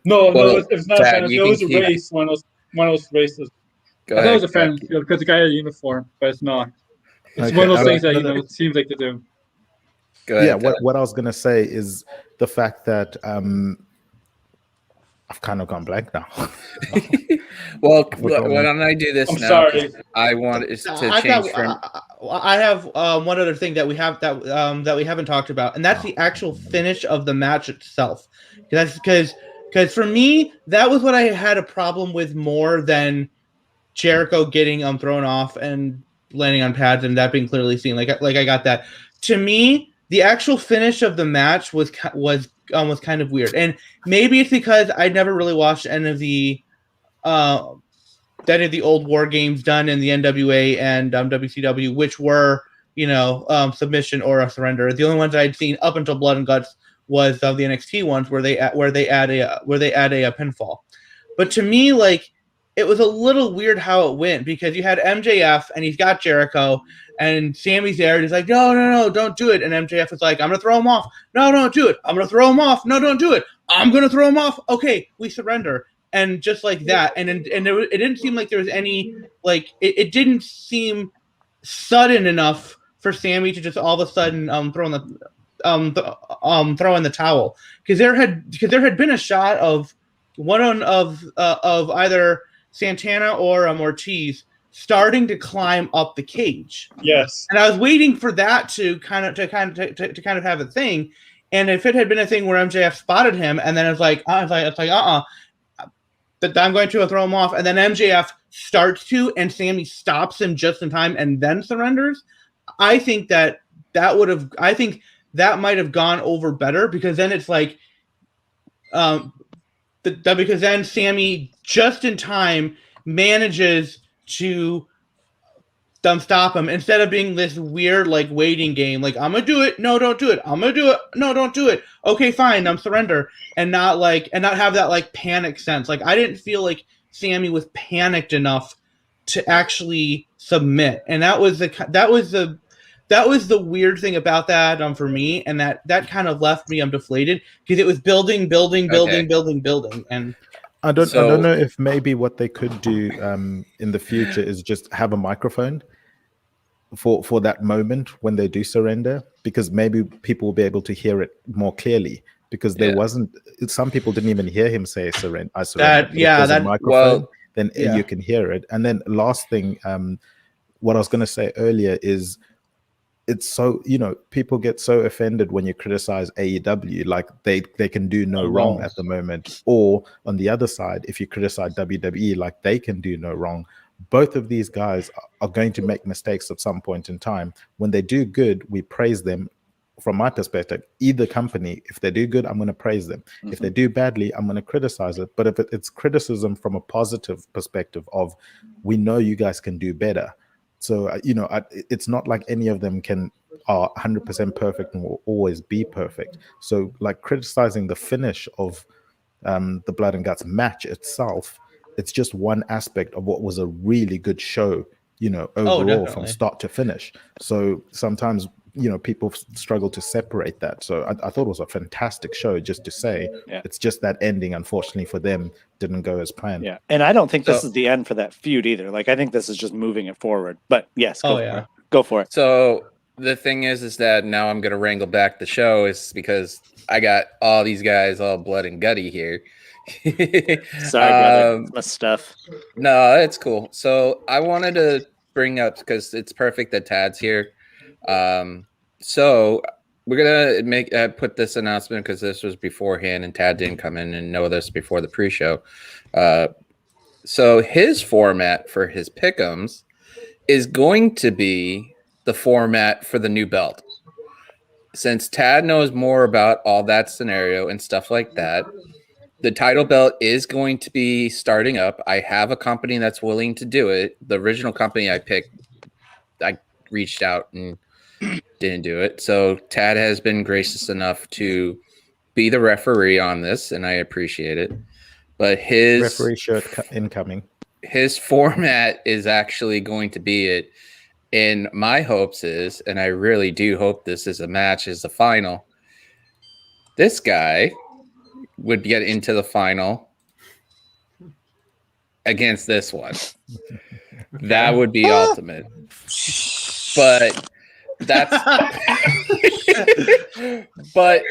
No, it's not a fan. It was a race. One of those races. I thought it was a fan because the guy had a uniform, but it's not. It's one of those things that it seems like to do. Yeah, what I was gonna say is the fact that I've kind of gone blank now. Well, why don't I do this now? Sorry. I want to change from. I have one other thing that we haven't talked about, and that's the actual finish of the match itself. Because for me, that was what I had a problem with more than Jericho getting thrown off and landing on pads, and that being clearly seen. Like I got that. To me, the actual finish of the match was kind of weird, and maybe it's because I'd never really watched any of the old War Games done in the NWA and WCW, which were submission or a surrender. The only ones I'd seen up until Blood and Guts was the NXT ones where they add a pinfall. But to me, like, it was a little weird how it went because you had MJF and he's got Jericho. And Sammy's there, and he's like, no, don't do it. And MJF is like, I'm going to throw him off. No, don't do it. I'm going to throw him off. No, don't do it. I'm going to throw him off. Okay, we surrender. And just like that. And it didn't seem like there was any, like, it didn't seem sudden enough for Sammy to just all of a sudden throw in the towel. Because there had been a shot of one of either Santana or Ortiz starting to climb up the cage. Yes. And I was waiting for that to kind of have a thing. And if it had been a thing where MJF spotted him and then it's like, I'm going to throw him off. And then MJF starts to, and Sammy stops him just in time and then surrenders. I think that might have gone over better because then it's like, because then Sammy just in time manages to stop him instead of being this weird like waiting game, like I'm gonna do it, no, don't do it, I'm gonna do it, no, don't do it, okay, fine, I'm surrender, and not have that like panic sense. Like I didn't feel like Sammy was panicked enough to actually submit, and that was the weird thing about that for me, and that kind of left me deflated because it was building, and I don't know if maybe what they could do in the future is just have a microphone for that moment when they do surrender, because maybe people will be able to hear it more clearly, because there wasn't, some people didn't even hear him say surrender. I surrender. That microphone, then you can hear it. And then last thing, what I was going to say earlier is, it's so, people get so offended when you criticize AEW, like they can do no wrong at the moment. Or on the other side, if you criticize WWE, like they can do no wrong. Both of these guys are going to make mistakes at some point in time. When they do good, we praise them. From my perspective, either company, if they do good, I'm going to praise them. Mm-hmm. If they do badly, I'm going to criticize it. But if it's criticism from a positive perspective of, we know you guys can do better. So, it's not like any of them are 100% perfect and will always be perfect. So like criticizing the finish of the Blood and Guts match itself, it's just one aspect of what was a really good show, overall from start to finish. So sometimes, people struggle to separate that. So I thought it was a fantastic show, just to say. It's just that ending, unfortunately for them, didn't go as planned. Yeah, and I don't think this is the end for that feud either. Like, I think this is just moving it forward. But yes, go for it. So the thing is that now I'm going to wrangle back the show, is because I got all these guys all blood and gutty here. Sorry, brother. My stuff. No, it's cool. So I wanted to bring up, because it's perfect that Tad's here. So we're gonna put this announcement, because this was beforehand and Tad didn't come in and know this before the pre-show. So his format for his pick'ems is going to be the format for the new belt. Since Tad knows more about all that scenario and stuff like that, the title belt is going to be starting up. I have a company that's willing to do it. The original company I picked, I reached out and didn't do it. So Tad has been gracious enough to be the referee on this, and I appreciate it. But his referee shirt incoming. His format is actually going to be it. And my hopes is, and I really do hope this is a match, is the final. This guy would get into the final against this one. That would be ultimate. But that's but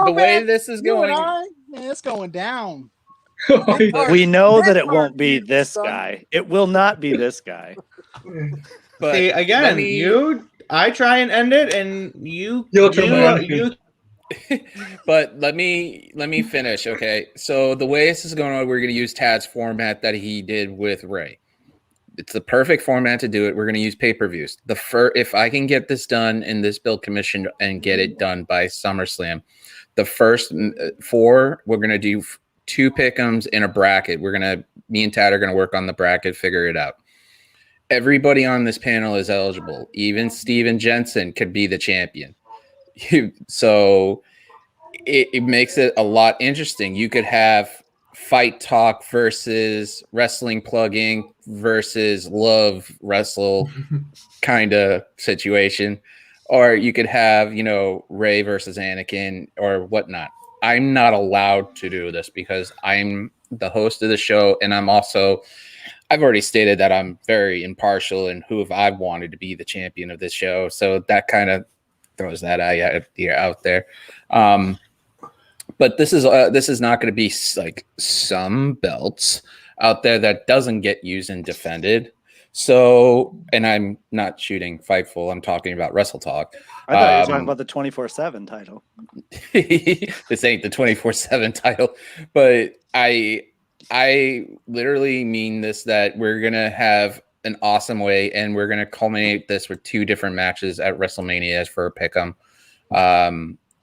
the way this is going, man, it's going down. We know that it won't be this guy. It will not be this guy. But see, again, I try and end it, and you. But let me finish, okay? So the way this is going on, we're going to use Tad's format that he did with Ray. It's the perfect format to do it. We're going to use pay-per-views. If I can get this done in this build commission and get it done by SummerSlam, the first 4, we're going to do 2 pick'ems in a bracket. Me and Tad are going to work on the bracket, figure it out. Everybody on this panel is eligible. Even Steven Jensen could be the champion. So it makes it a lot interesting. You could have Fight Talk versus Wrestling Plugging versus Love Wrestle kind of situation. Or you could have, Ray versus Anakin or whatnot. I'm not allowed to do this because I'm the host of the show, and I've already stated that I'm very impartial in who I've wanted to be the champion of this show. So that kind of throws that idea out there. But this is not going to be like some belts out there that doesn't get used and defended. So, and I'm not shooting Fightful. I'm talking about Wrestle Talk. I thought you were talking about the 24/7 title. This ain't the 24/7 title, but I literally mean this, that we're going to have an awesome way, and we're going to culminate this with 2 different matches at WrestleMania for a pick'em.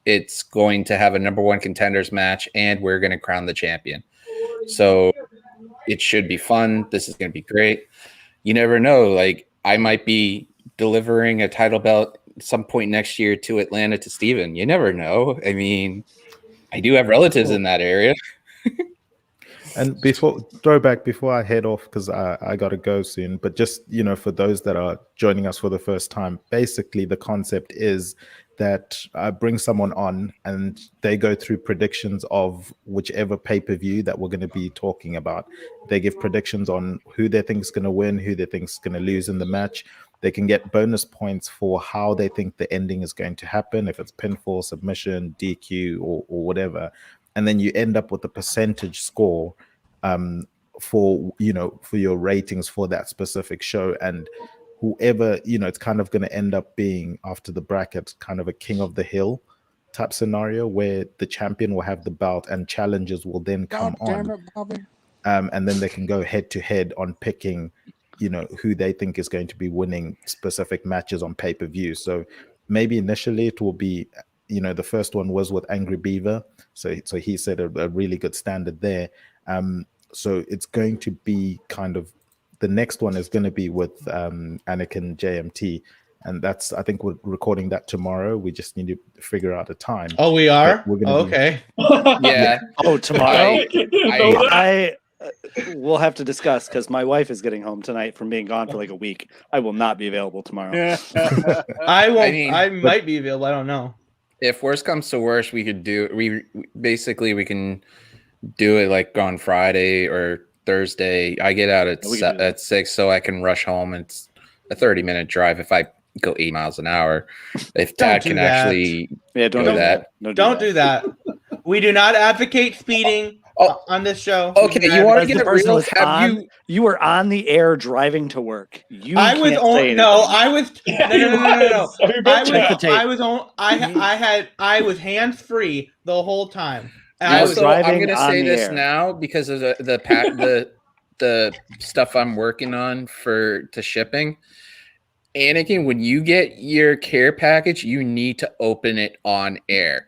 It's going to have a number 1 contenders match, and we're going to crown the champion. So it should be fun. This is going to be great. You never know. Like, I might be delivering a title belt at some point next year to Atlanta to Steven. You never know. I mean, I do have relatives in that area. And before I head off, because I got to go soon, but just, for those that are joining us for the first time, basically the concept is that I bring someone on and they go through predictions of whichever pay-per-view that we're going to be talking about. They give predictions on who they think is going to win, who they think is going to lose in the match. They can get bonus points for how they think the ending is going to happen, if it's pinfall, submission, DQ, or whatever. And then you end up with a percentage score for your ratings for that specific show. And whoever, it's kind of going to end up being, after the bracket, kind of a king of the hill type scenario where the champion will have the belt and challengers will then come on. And then they can go head to head on picking, who they think is going to be winning specific matches on pay-per-view. So maybe initially it will be, the first one was with Angry Beaver. So he set a really good standard there. So it's going to be kind of, the next one is going to be with Anakin JMT. And that's, I think we're recording that tomorrow. We just need to figure out a time. Oh, we are? Okay. Yeah. Oh, tomorrow? I we'll have to discuss, because my wife is getting home tonight from being gone for like a week. I will not be available tomorrow. I won't. I might be available. I don't know. If worst comes to worst, we could do. We can do it like on Friday or Thursday. I get out at 6, so I can rush home. It's a 30-minute drive if I go 8 miles an hour. If Tad can actually don't do that. Don't do that. We do not advocate speeding on this show. Okay, you want to get it real? You were on the air driving to work. I was hands free the whole time. I'm going to say this now because of the stuff I'm working on to shipping. Anakin, when you get your care package, you need to open it on air.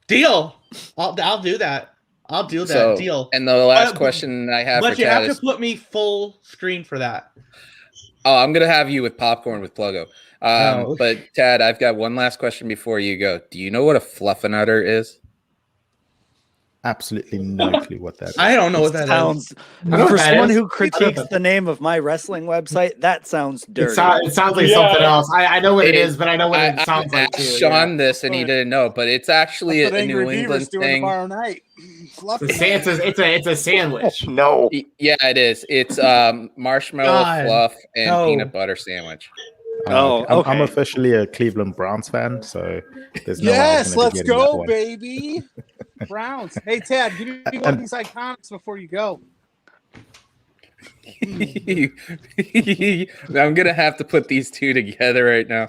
Deal. I'll do that. I'll do that. Deal. And the last question I have, but you have to put me full screen for that. Oh, I'm gonna have you with popcorn with Pluggo. No. But Tad, I've got one last question before you go. Do you know what a fluffernutter is? Absolutely no clue what that is. I don't know what that sounds. For someone who critiques the name of my wrestling website, that sounds dirty. It sounds like something else. I know what it is, but I know what it sounds like too. Sean this, and he didn't know, but it's actually a New England thing. It's a sandwich. No. Yeah, it is. It's marshmallow fluff and peanut butter sandwich. Okay. I'm officially a Cleveland Browns fan, so there's no. Yes, let's go, baby. Browns. Hey, Tad, give me one of these iconics before you go. I'm gonna have to put these two together right now.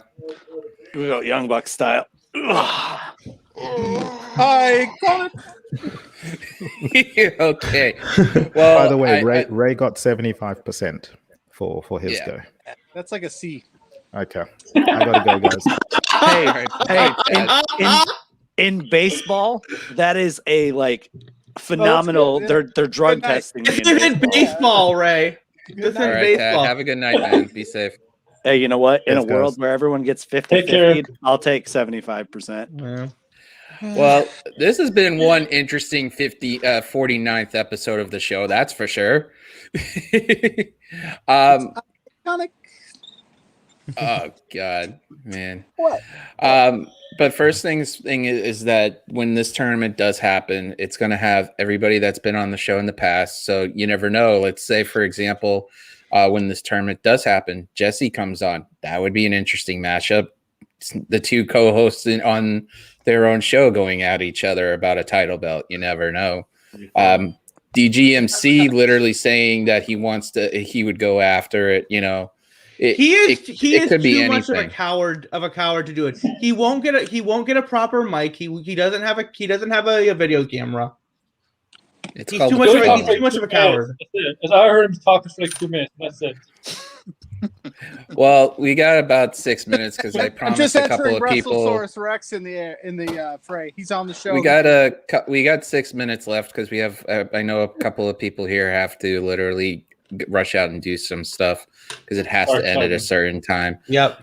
We go Young Buck style. Iconic. Okay. Well, by the way, Ray got 75% for his go. That's like a C. Okay, I gotta go, guys. In baseball, that is a phenomenal. They're drug testing. This isn't baseball, Ray. This isn't baseball. Have a good night, man. Be safe. Hey, you know what? In a world where everyone gets 50-50, I'll take 75%. Yeah. Well, this has been one interesting 49th episode of the show. That's for sure. Iconic. Oh God, man. What? But first thing is that when this tournament does happen, it's going to have everybody that's been on the show in the past. So you never know. Let's say, for example, when this tournament does happen, Jesse comes on. That would be an interesting matchup. The two co-hosts on their own show going at each other about a title belt. You never know. DGMC literally saying that he would go after it. He is could be too much anything. of a coward to do it. He won't get a proper mic. He doesn't have a video camera. He's too much of a coward. As I heard him talking for 2 minutes. That's it. Well, we got about 6 minutes because I promised a couple of people. Russell Rex in the fray. He's on the show. We got 6 minutes left because we have. I know a couple of people here have to literally rush out and do some stuff because it has to end at a certain time. Yep.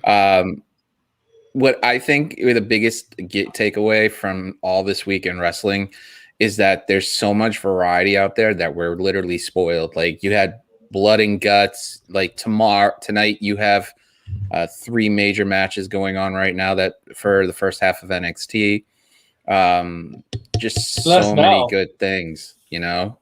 What I think the biggest takeaway from all this week in wrestling is that there's so much variety out there that we're literally spoiled. Like you had blood and guts. Like tonight you have 3 major matches going on right now that for the first half of NXT. Just so many good things, you know.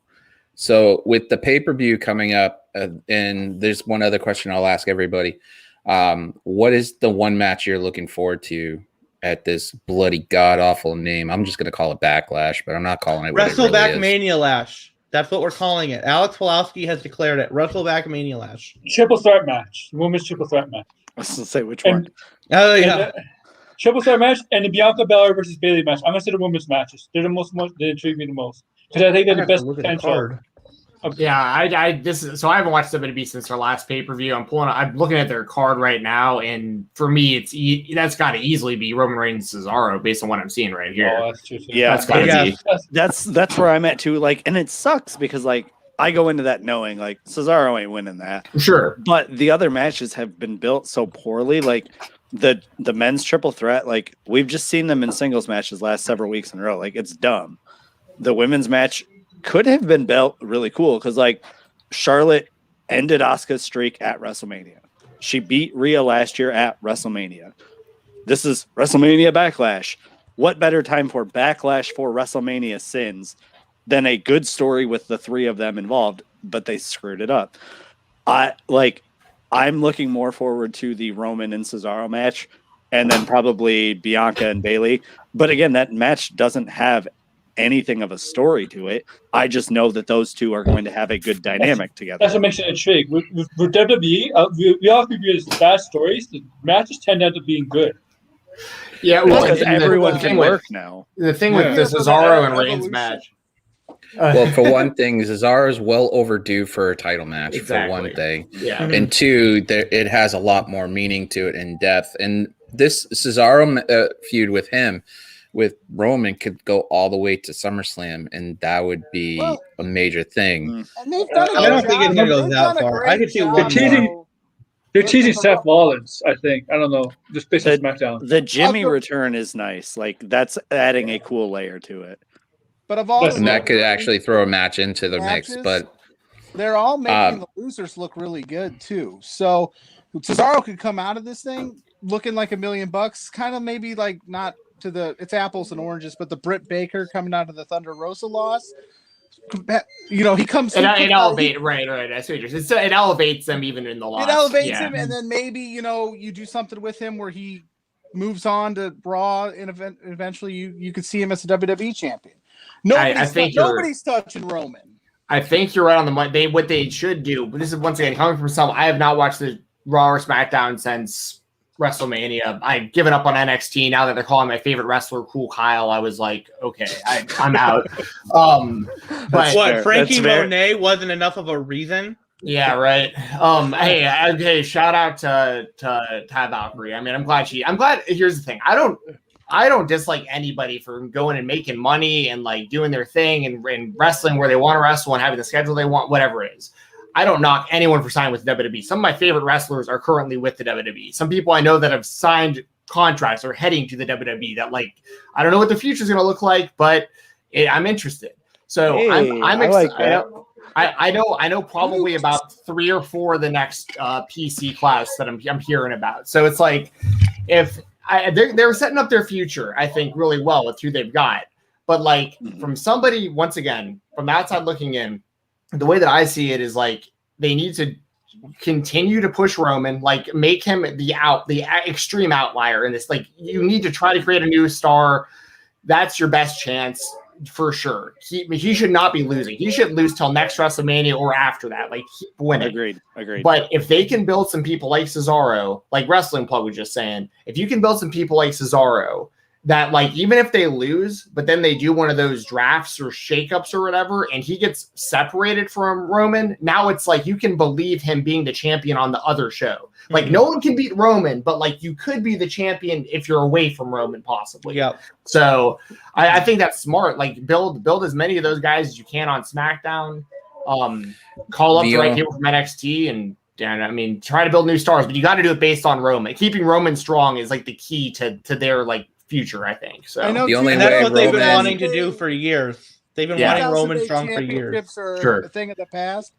So with the pay-per-view coming up, and there's one other question I'll ask everybody. What is the one match you're looking forward to at this bloody god-awful name? I'm just going to call it Backlash, but I'm not calling it WrestleBack really Mania Lash. That's what we're calling it. Alex Pulowski has declared it. WrestleBack Mania Lash. Triple threat match. Women's triple threat match. I was going to say which one. Oh, yeah. Triple threat match and the Bianca Belair versus Bayley match. I'm going to say the women's matches. They're the most they intrigue me the most. Because I think they're the best potential. Yeah, I haven't watched WWE since their last pay-per-view. I'm looking at their card right now, and for me, that's got to easily be Roman Reigns Cesaro based on what I'm seeing right here. Oh, that's true. Yeah, that's gotta be. That's where I'm at too. Like, and it sucks because like I go into that knowing like Cesaro ain't winning that. Sure, but the other matches have been built so poorly. Like the men's triple threat, like we've just seen them in singles matches last several weeks in a row. Like it's dumb. The women's match could have been built really cool because like Charlotte ended Asuka's streak at WrestleMania. She beat Rhea last year at WrestleMania. This is WrestleMania Backlash. What better time for Backlash for WrestleMania sins than a good story with the 3 of them involved, but they screwed it up. I'm looking more forward to the Roman and Cesaro match and then probably Bianca and Bayley. But again, that match doesn't have anything of a story to it. I just know that those 2 are going to have a good dynamic together. That's what makes it intriguing. With WWE, we all agree it's bad stories. The matches tend to end up being good. Yeah, well, because everyone can work now. The thing with the Cesaro and Reigns match. Well, for one thing, Cesaro is well overdue for a title match. For one thing, yeah, and 2, it has a lot more meaning to it in depth. And this Cesaro feud with him. With Roman could go all the way to SummerSlam, and that would be a major thing. And they've done I don't think it's going to go that far. I could see one. They're teasing Seth Rollins, I think. I don't know. Just based on SmackDown. The Jimmy return is nice. Like that's adding a cool layer to it. But of all, and that could actually throw a match into the mix. But they're all making the losers look really good too. So Cesaro could come out of this thing looking like $1 million, kind of maybe like not. It's apples and oranges, but the Britt Baker coming out of the Thunder Rosa loss, you know, he comes. It elevates, right. I see what you're saying. It elevates them even in the loss. It elevates him, and then maybe you do something with him where he moves on to Raw, and eventually you could see him as a WWE champion. Nobody's touching Roman. I think you're right on the money. What they should do, but this is once again coming from someone I have not watched the Raw or SmackDown since WrestleMania. I've given up on NXT now that they're calling my favorite wrestler Cool Kyle. I was like, okay, I'm out. But what, Frankie Monet wasn't enough of a reason? Yeah, right. Hey, shout out to Ty Valkyrie. I mean, I'm glad. Here's the thing. I don't dislike anybody for going and making money and like doing their thing and wrestling where they want to wrestle and having the schedule they want, whatever it is. I don't knock anyone for signing with the WWE. Some of my favorite wrestlers are currently with the WWE. Some people I know that have signed contracts or heading to the WWE that like, I don't know what the future is going to look like, but I'm interested. So I'm excited. I know probably about 3 or 4 of the next PC class that I'm hearing about. So it's like they're setting up their future, I think, really well with who they've got. But like from somebody, once again, from the outside looking in, the way that I see it is like they need to continue to push Roman, like make him the extreme outlier in this. Like you need to try to create a new star. That's your best chance for sure. He should not be losing. He should lose till next WrestleMania or after that. Like keep winning. Agreed. But if they can build some people like Cesaro, like Wrestling Plug was just saying, if you can build some people like Cesaro that like even if they lose, but then they do one of those drafts or shakeups or whatever, and he gets separated from Roman, now it's like you can believe him being the champion on the other show. Like no one can beat Roman, but like you could be the champion if you're away from Roman, possibly. Yeah. So I think that's smart. Like build as many of those guys as you can on SmackDown. Call up the right people from NXT and I mean try to build new stars, but you got to do it based on Roman. Keeping Roman strong is like the key to their like future, I think. So I know, that's what they've been wanting to do for years. They've been Yeah. wanting Roman 2008 strong for years. championships are Sure. a thing of the past.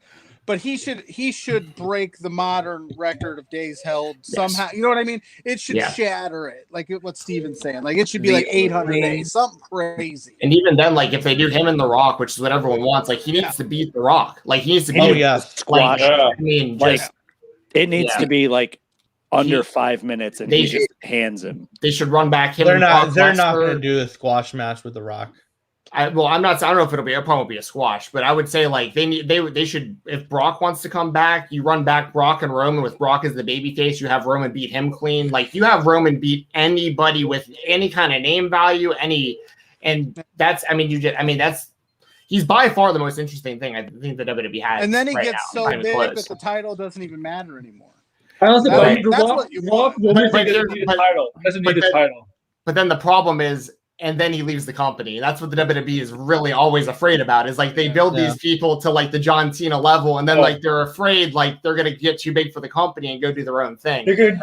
But he should break the modern record of days held somehow. You know what I mean? It should shatter it, like what Steven's saying. Like it should be like 800 days, something crazy. And even then, like if they do him and The Rock, which is what everyone wants, like he needs to beat The Rock. Like he needs to beat squash. I mean, just it needs to be like under 5 minutes, and he just hands him. They should run back him. They're not going to do a squash match with The Rock. I don't know if it'll be. It probably won't be a squash, but I would say like they should. If Brock wants to come back, you run back Brock and Roman with Brock as the babyface. You have Roman beat him clean. Like you have Roman beat anybody with any kind of name value. He's by far the most interesting thing I think that WWE has. And then he right gets now. so big that the title doesn't even matter anymore. I also Right. The That's Rock what you want. doesn't need a title. Doesn't need a title. But then the problem is, and then he leaves the company. That's what the WWE is really always afraid about. Is like they build these people to like the John Cena level, and then like they're afraid like they're gonna get too big for the company and go do their own thing. And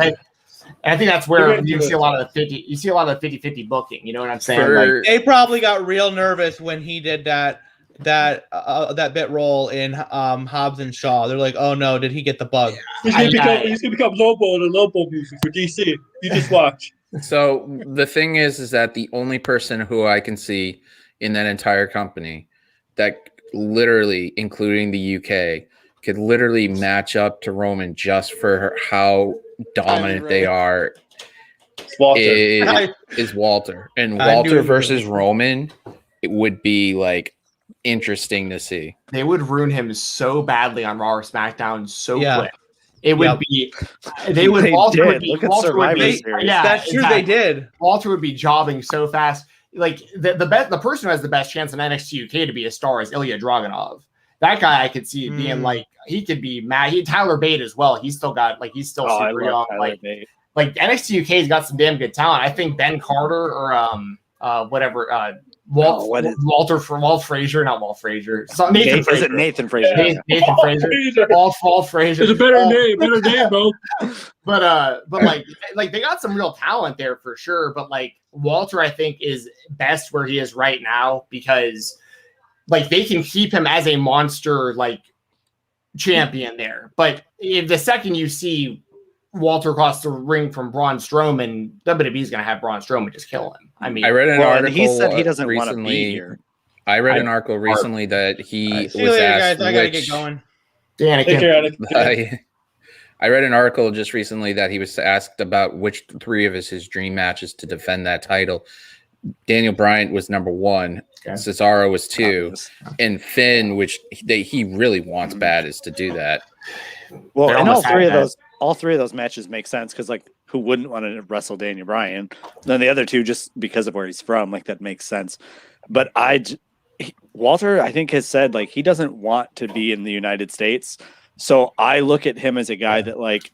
I think that's where you see a lot of the 50-50 booking. You know what I'm saying? They probably got real nervous when he did that bit role in Hobbs and Shaw. They're like, oh no, did he get the bug? He's gonna become Lobo in the Lobo movie for DC. You just watch. So the thing is that the only person who I can see in that entire company that literally, including the UK, could literally match up to Roman just for how dominant they are is Walter. And Walter versus Roman, it would be like interesting to see. They would ruin him so badly on Raw or SmackDown so quick. It would be. They would. Walter would be. Look at Walter would be. yeah, that's true. They did. Walter would be jobbing so fast. Like the person who has the best chance in NXT UK to be a star is Ilya Dragunov. That guy I could see being like he could be mad. Tyler Bate as well. He's still got he's still super young. Like NXT UK's got some damn good talent. I think Ben Carter or Walter from Walt Frazier, not Walt Frazier. Nathan Frazier. Is it Nathan Frazier? Nathan Frazier. Walt Frazier. It's a better name, bro. But like they got some real talent there for sure. But like Walter, I think is best where he is right now because like they can keep him as a monster like champion there. But if the second you see Walter across the ring from Braun Strowman, WWE's going to have Braun Strowman just kill him. I mean, I read an article. He said he doesn't want to be here. I read an article recently that he was Guys, asked. I gotta get going. I read an article just recently that he was asked about which three of his dream matches to defend that title. Daniel Bryan was number one. Okay. Cesaro was two, and Finn, which he really wants bad, is to do that. Well, and all three of those matches make sense because like who wouldn't want to wrestle Daniel Bryan? Then the other two, just because of where he's from, like that makes sense. But Walter, I think, has said like he doesn't want to be in the United States. So I look at him as a guy that like,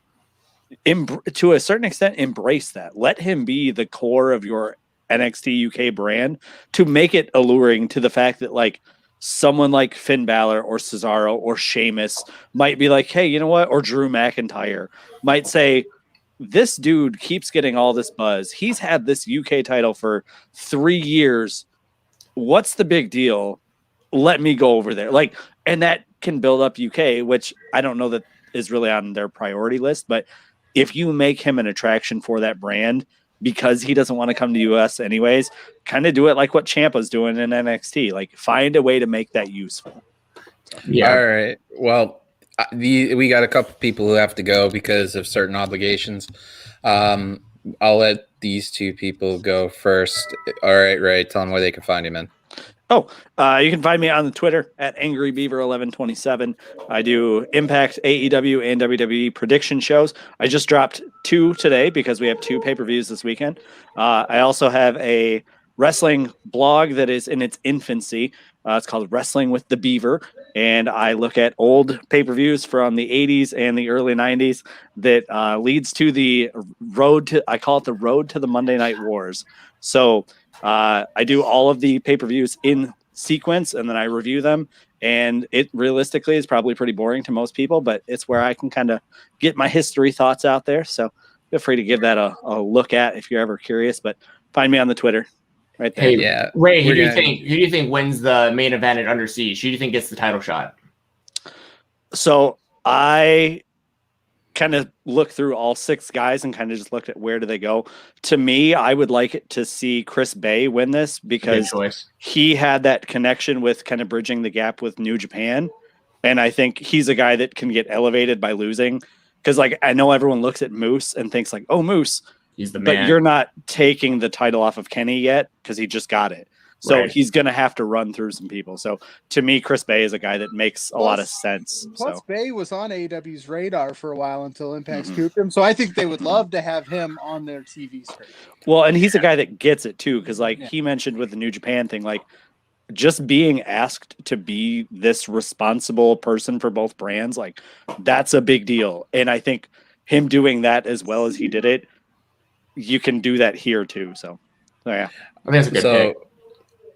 to a certain extent, embrace that. Let him be the core of your NXT UK brand to make it alluring to the fact that like someone like Finn Balor or Cesaro or Sheamus might be like, hey, you know what? Or Drew McIntyre might say, this dude keeps getting all this buzz. He's had this UK title for 3 years. What's the big deal? Let me go over there. Like, and that can build up UK, which I don't know that is really on their priority list. But if you make him an attraction for that brand, because he doesn't want to come to US anyways, kind of do it like what Ciampa's doing in NXT. Like find a way to make that useful. Yeah. All right. Well, we got a couple people who have to go because of certain obligations. I'll let these two people go first. All right, Ray, tell them where they can find you, man. Oh, you can find me on the Twitter at AngryBeaver1127. I do Impact, AEW, and WWE prediction shows. I just dropped 2 today because we have 2 pay-per-views this weekend. I also have a wrestling blog that is in its infancy. It's called Wrestling with the Beaver, and I look at old pay-per-views from the 80s and the early 90s that leads to the road to, I call it the road to the Monday Night Wars. So I do all of the pay-per-views in sequence, and then I review them, and it realistically is probably pretty boring to most people, but it's where I can kind of get my history thoughts out there. So feel free to give that a look at if you're ever curious, but find me on the Twitter. right there. Hey, Yeah. Ray, who We're do you gonna- think? Who do you think wins the main event at Under Siege? Who do you think gets the title shot? So I kind of looked through all 6 guys and kind of just looked at where do they go. To me, I would like it to see Chris Bay win this Good because choice. he had that connection with kind of bridging the gap with New Japan. And I think he's a guy that can get elevated by losing. Because, like, I know everyone looks at Moose and thinks, like, oh, Moose. He's the But man. you're not taking the title off of Kenny yet because he just got it. So Right. he's going to have to run through some people. So to me, Chris Bay is a guy that makes a lot of sense. Plus, So Bay was on AEW's radar for a while until Impact Mhm. scooped him. So I think they would love to have him on their TV screen. well, and he's a guy that gets it too, because like Yeah. he mentioned with the New Japan thing, like just being asked to be this responsible person for both brands, like that's a big deal. And I think him doing that as well as he did it, you can do that here too. So yeah. I think that's a good pick.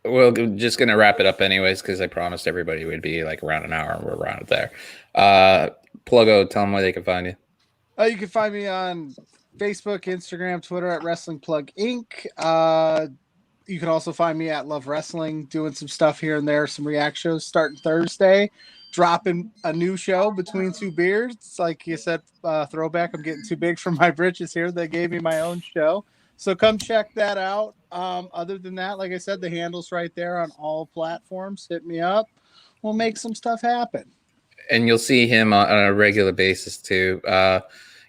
We're just gonna wrap it up anyways because I promised everybody it would be like around an hour and we're around there. Pluggo, tell them where they can find you. You can find me on Facebook, Instagram, Twitter at Wrestling Plug Inc. You can also find me at Love Wrestling, doing some stuff here and there, some react shows starting Thursday, dropping a new show between 2 beers. Like you said, throwback. I'm getting too big for my britches here. They gave me my own show. So come check that out. Other than that, like I said, the handle's right there on all platforms. Hit me up. We'll make some stuff happen. And you'll see him on a regular basis too.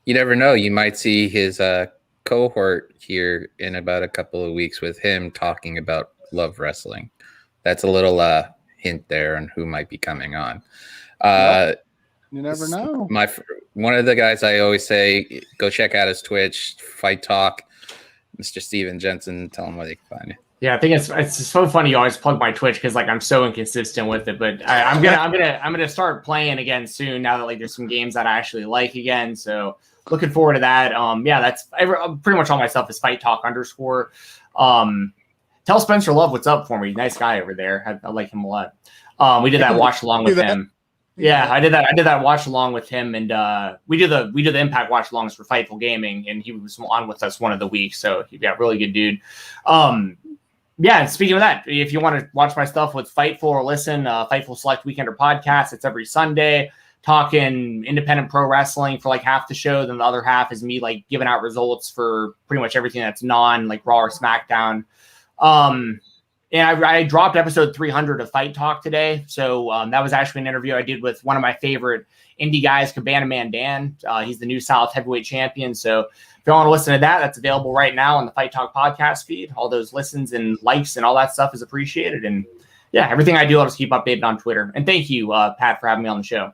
You never know. You might see his cohort here in about a couple of weeks with him talking about Love Wrestling. That's a little hint there on who might be coming on. You never know. One of the guys I always say, go check out his Twitch, Fight Talk, Mr. Steven Jensen. Tell him where they can find you. Yeah, I think it's so funny. You always plug my Twitch because like I'm so inconsistent with it. But I'm gonna start playing again soon now that like there's some games that I actually like again. So looking forward to that. Yeah, that's pretty much all my stuff is Fight Talk _. Tell Spencer Love what's up for me. Nice guy over there. I like him a lot. We did that watch along with him. Yeah, I did that watch along with him, and we did the Impact watch alongs for Fightful Gaming, and he was on with us one of the weeks. So really good dude. Yeah, and speaking of that, if you want to watch my stuff with Fightful or listen, Fightful Select Weekender podcast, it's every Sunday talking independent pro wrestling for like half the show. Then the other half is me like giving out results for pretty much everything that's non like Raw or SmackDown. And I dropped episode 300 of Fight Talk today. So that was actually an interview I did with one of my favorite indie guys, Cabana Man Dan. He's the new South heavyweight champion. So if you want to listen to that, that's available right now on the Fight Talk podcast feed. All those listens and likes and all that stuff is appreciated. And yeah, everything I do, I'll just keep updated on Twitter. And thank you, Pat, for having me on the show.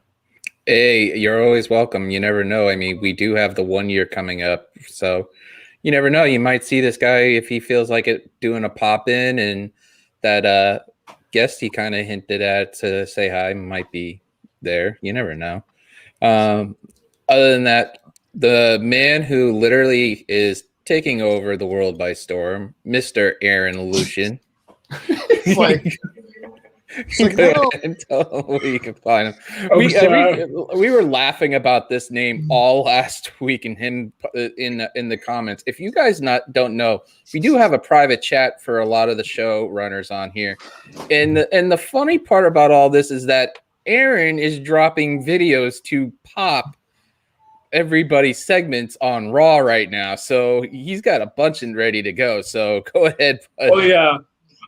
Hey, you're always welcome. You never know. I mean, we do have the 1 year coming up. So you never know. You might see this guy if he feels like it doing a pop in, and that guest he kind of hinted at to say hi might be there. You never know. Other than that, the man who literally is taking over the world by storm, Mr. Aaron Lucian. It's like, Go ahead and tell him where you can find him. We were laughing about this name all last week, and him in the comments. If you guys don't know, we do have a private chat for a lot of the show runners on here, and the funny part about all this is that Aaron is dropping videos to pop everybody's segments on Raw right now, so he's got a bunch ready to go. So go ahead, bud. Oh yeah,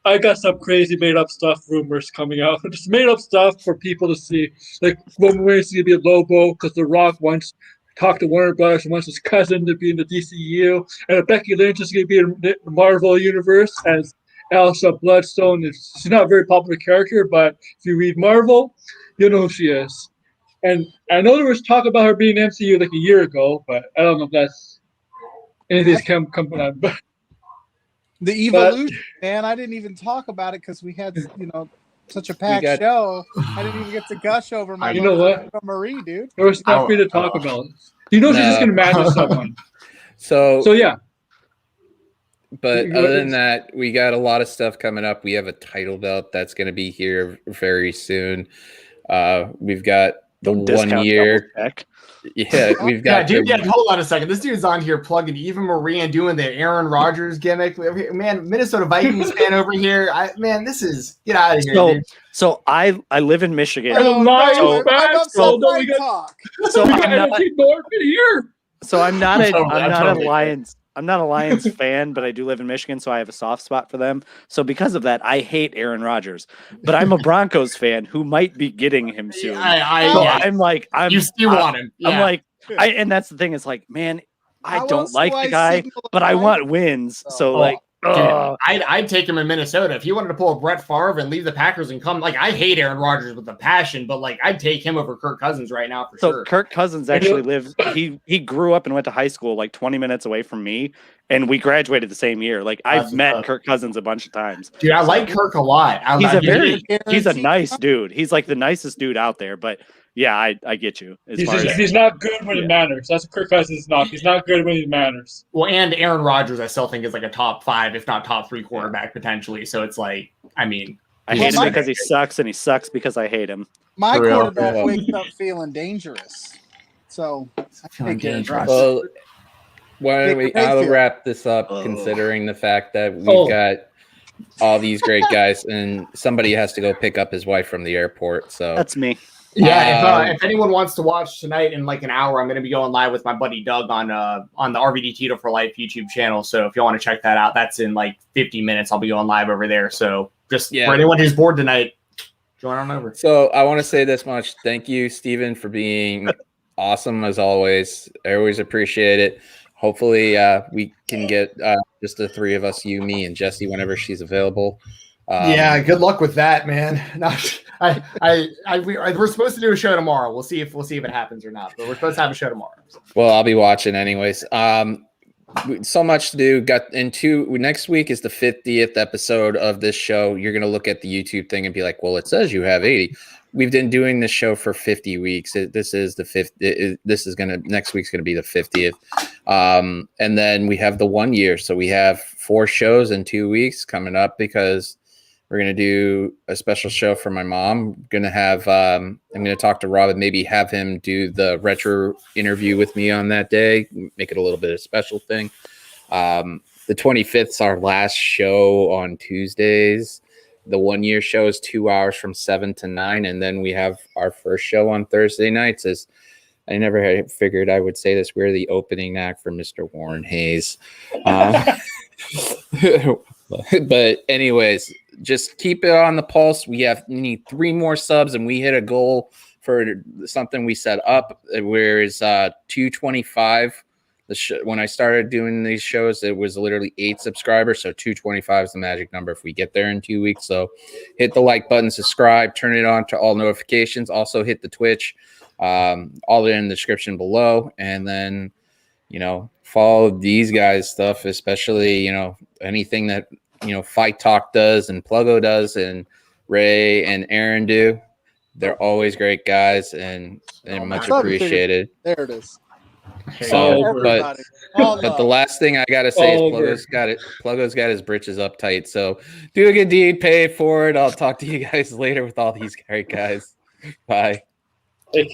I got some crazy made up stuff rumors coming out. Just made up stuff for people to see. Like Roman Reigns is gonna be a Lobo because The Rock once talked to Warner Brothers and wants his cousin to be in the DCU, and Becky Lynch is gonna be in the Marvel universe as Elsa Bloodstone. She's not a very popular character, but if you read Marvel, you'll know who she is. And I know there was talk about her being MCU like a year ago, but I don't know if that's anything's come on. But the evolution, man. I didn't even talk about it because we had, such a packed show. I didn't even get to gush over my. You know what, Marie, dude. There was stuff for you to talk about. You know, she's just gonna match someone. So yeah. But other than that, we got a lot of stuff coming up. We have a title belt that's going to be here very soon. We've got the Don't 1 discount year. double check. Yeah, we've got. Dude, hold on a second. This dude's on here plugging Eva Marie and doing the Aaron Rodgers gimmick. Man, Minnesota Vikings fan over here. This is get out of here. So, dude. so I live in Michigan. I'm upset so- we got talk. So we I'm got not. NFC North in here. So I'm not a I'm totally Lions. I'm not a Lions fan, but I do live in Michigan, so I have a soft spot for them. So because of that, I hate Aaron Rodgers. But I'm a Broncos fan who might be getting him soon. I'm like, you still want him. Yeah. I'm like, and that's the thing. Is like, man, I How don't else like do the I guy, signal but I advice? want wins. So like, Dude, I'd take him in Minnesota if he wanted to pull a Brett Favre and leave the Packers and come. Like, I hate Aaron Rodgers with a passion, but like, I'd take him over Kirk Cousins right now for sure. Kirk Cousins actually lives. He grew up and went to high school like 20 minutes away from me, and we graduated the same year. Like I've met Kirk Cousins a bunch of times. Dude, I like Kirk a lot. He's a nice dude. He's like the nicest dude out there. But yeah, I get you. He's not good when it matters. That's what Kirk Cousins is not. He's not good when it matters. Well, and Aaron Rodgers, I still think is like a top 5, if not top 3 quarterback potentially. So it's like, I hate him because he sucks, and he sucks because I hate him. My quarterback wakes up feeling dangerous. So feeling dangerous. Well, why don't I'll wrap this up considering the fact that we've got all these great guys and somebody has to go pick up his wife from the airport. So that's me. Yeah, if anyone wants to watch tonight in like an hour, I'm going to be going live with my buddy Doug on the RVD Tito for Life YouTube channel. So if you want to check that out, that's in like 50 minutes. I'll be going live over there. So just for anyone who's bored tonight, join on over. So I want to say this much. Thank you, Steven, for being awesome as always. I always appreciate it. Hopefully we can get just the 3 of us, you, me, and Jesse whenever she's available. Good luck with that, man. We're supposed to do a show tomorrow. We'll see if it happens or not. But we're supposed to have a show tomorrow. So. Well, I'll be watching anyways. So much to do. Next week is the 50th episode of this show. You're gonna look at the YouTube thing and be like, "Well, it says you have 80." We've been doing this show for 50 weeks. This is the 5th. Next week's gonna be the 50th. And then we have the 1 year. So we have 4 shows in 2 weeks coming up because we're going to do a special show for my mom. I'm going to talk to Rob and maybe have him do the retro interview with me on that day, make it a little bit of a special thing. The 25th is our last show on Tuesdays. The 1 year show is 2 hours from 7 to 9. And then we have our first show on Thursday nights. I never had figured I would say this. We're the opening act for Mr. Warren Hayes. But anyways, just keep it on the pulse. We need 3 more subs, and we hit a goal for something we set up. Where is 225? When I started doing these shows, it was literally 8 subscribers. So 225 is the magic number if we get there in 2 weeks. So hit the like button, subscribe, turn it on to all notifications. Also hit the Twitch, all in the description below, and then follow these guys' stuff, especially anything that Fight Talk does and Pluggo does and Ray and Aaron do. They're always great guys and much appreciated. There it is. So, but the last thing I gotta say is Pluggo's got his britches up tight. So do a good deed, pay it forward. I'll talk to you guys later with all these great guys. Bye.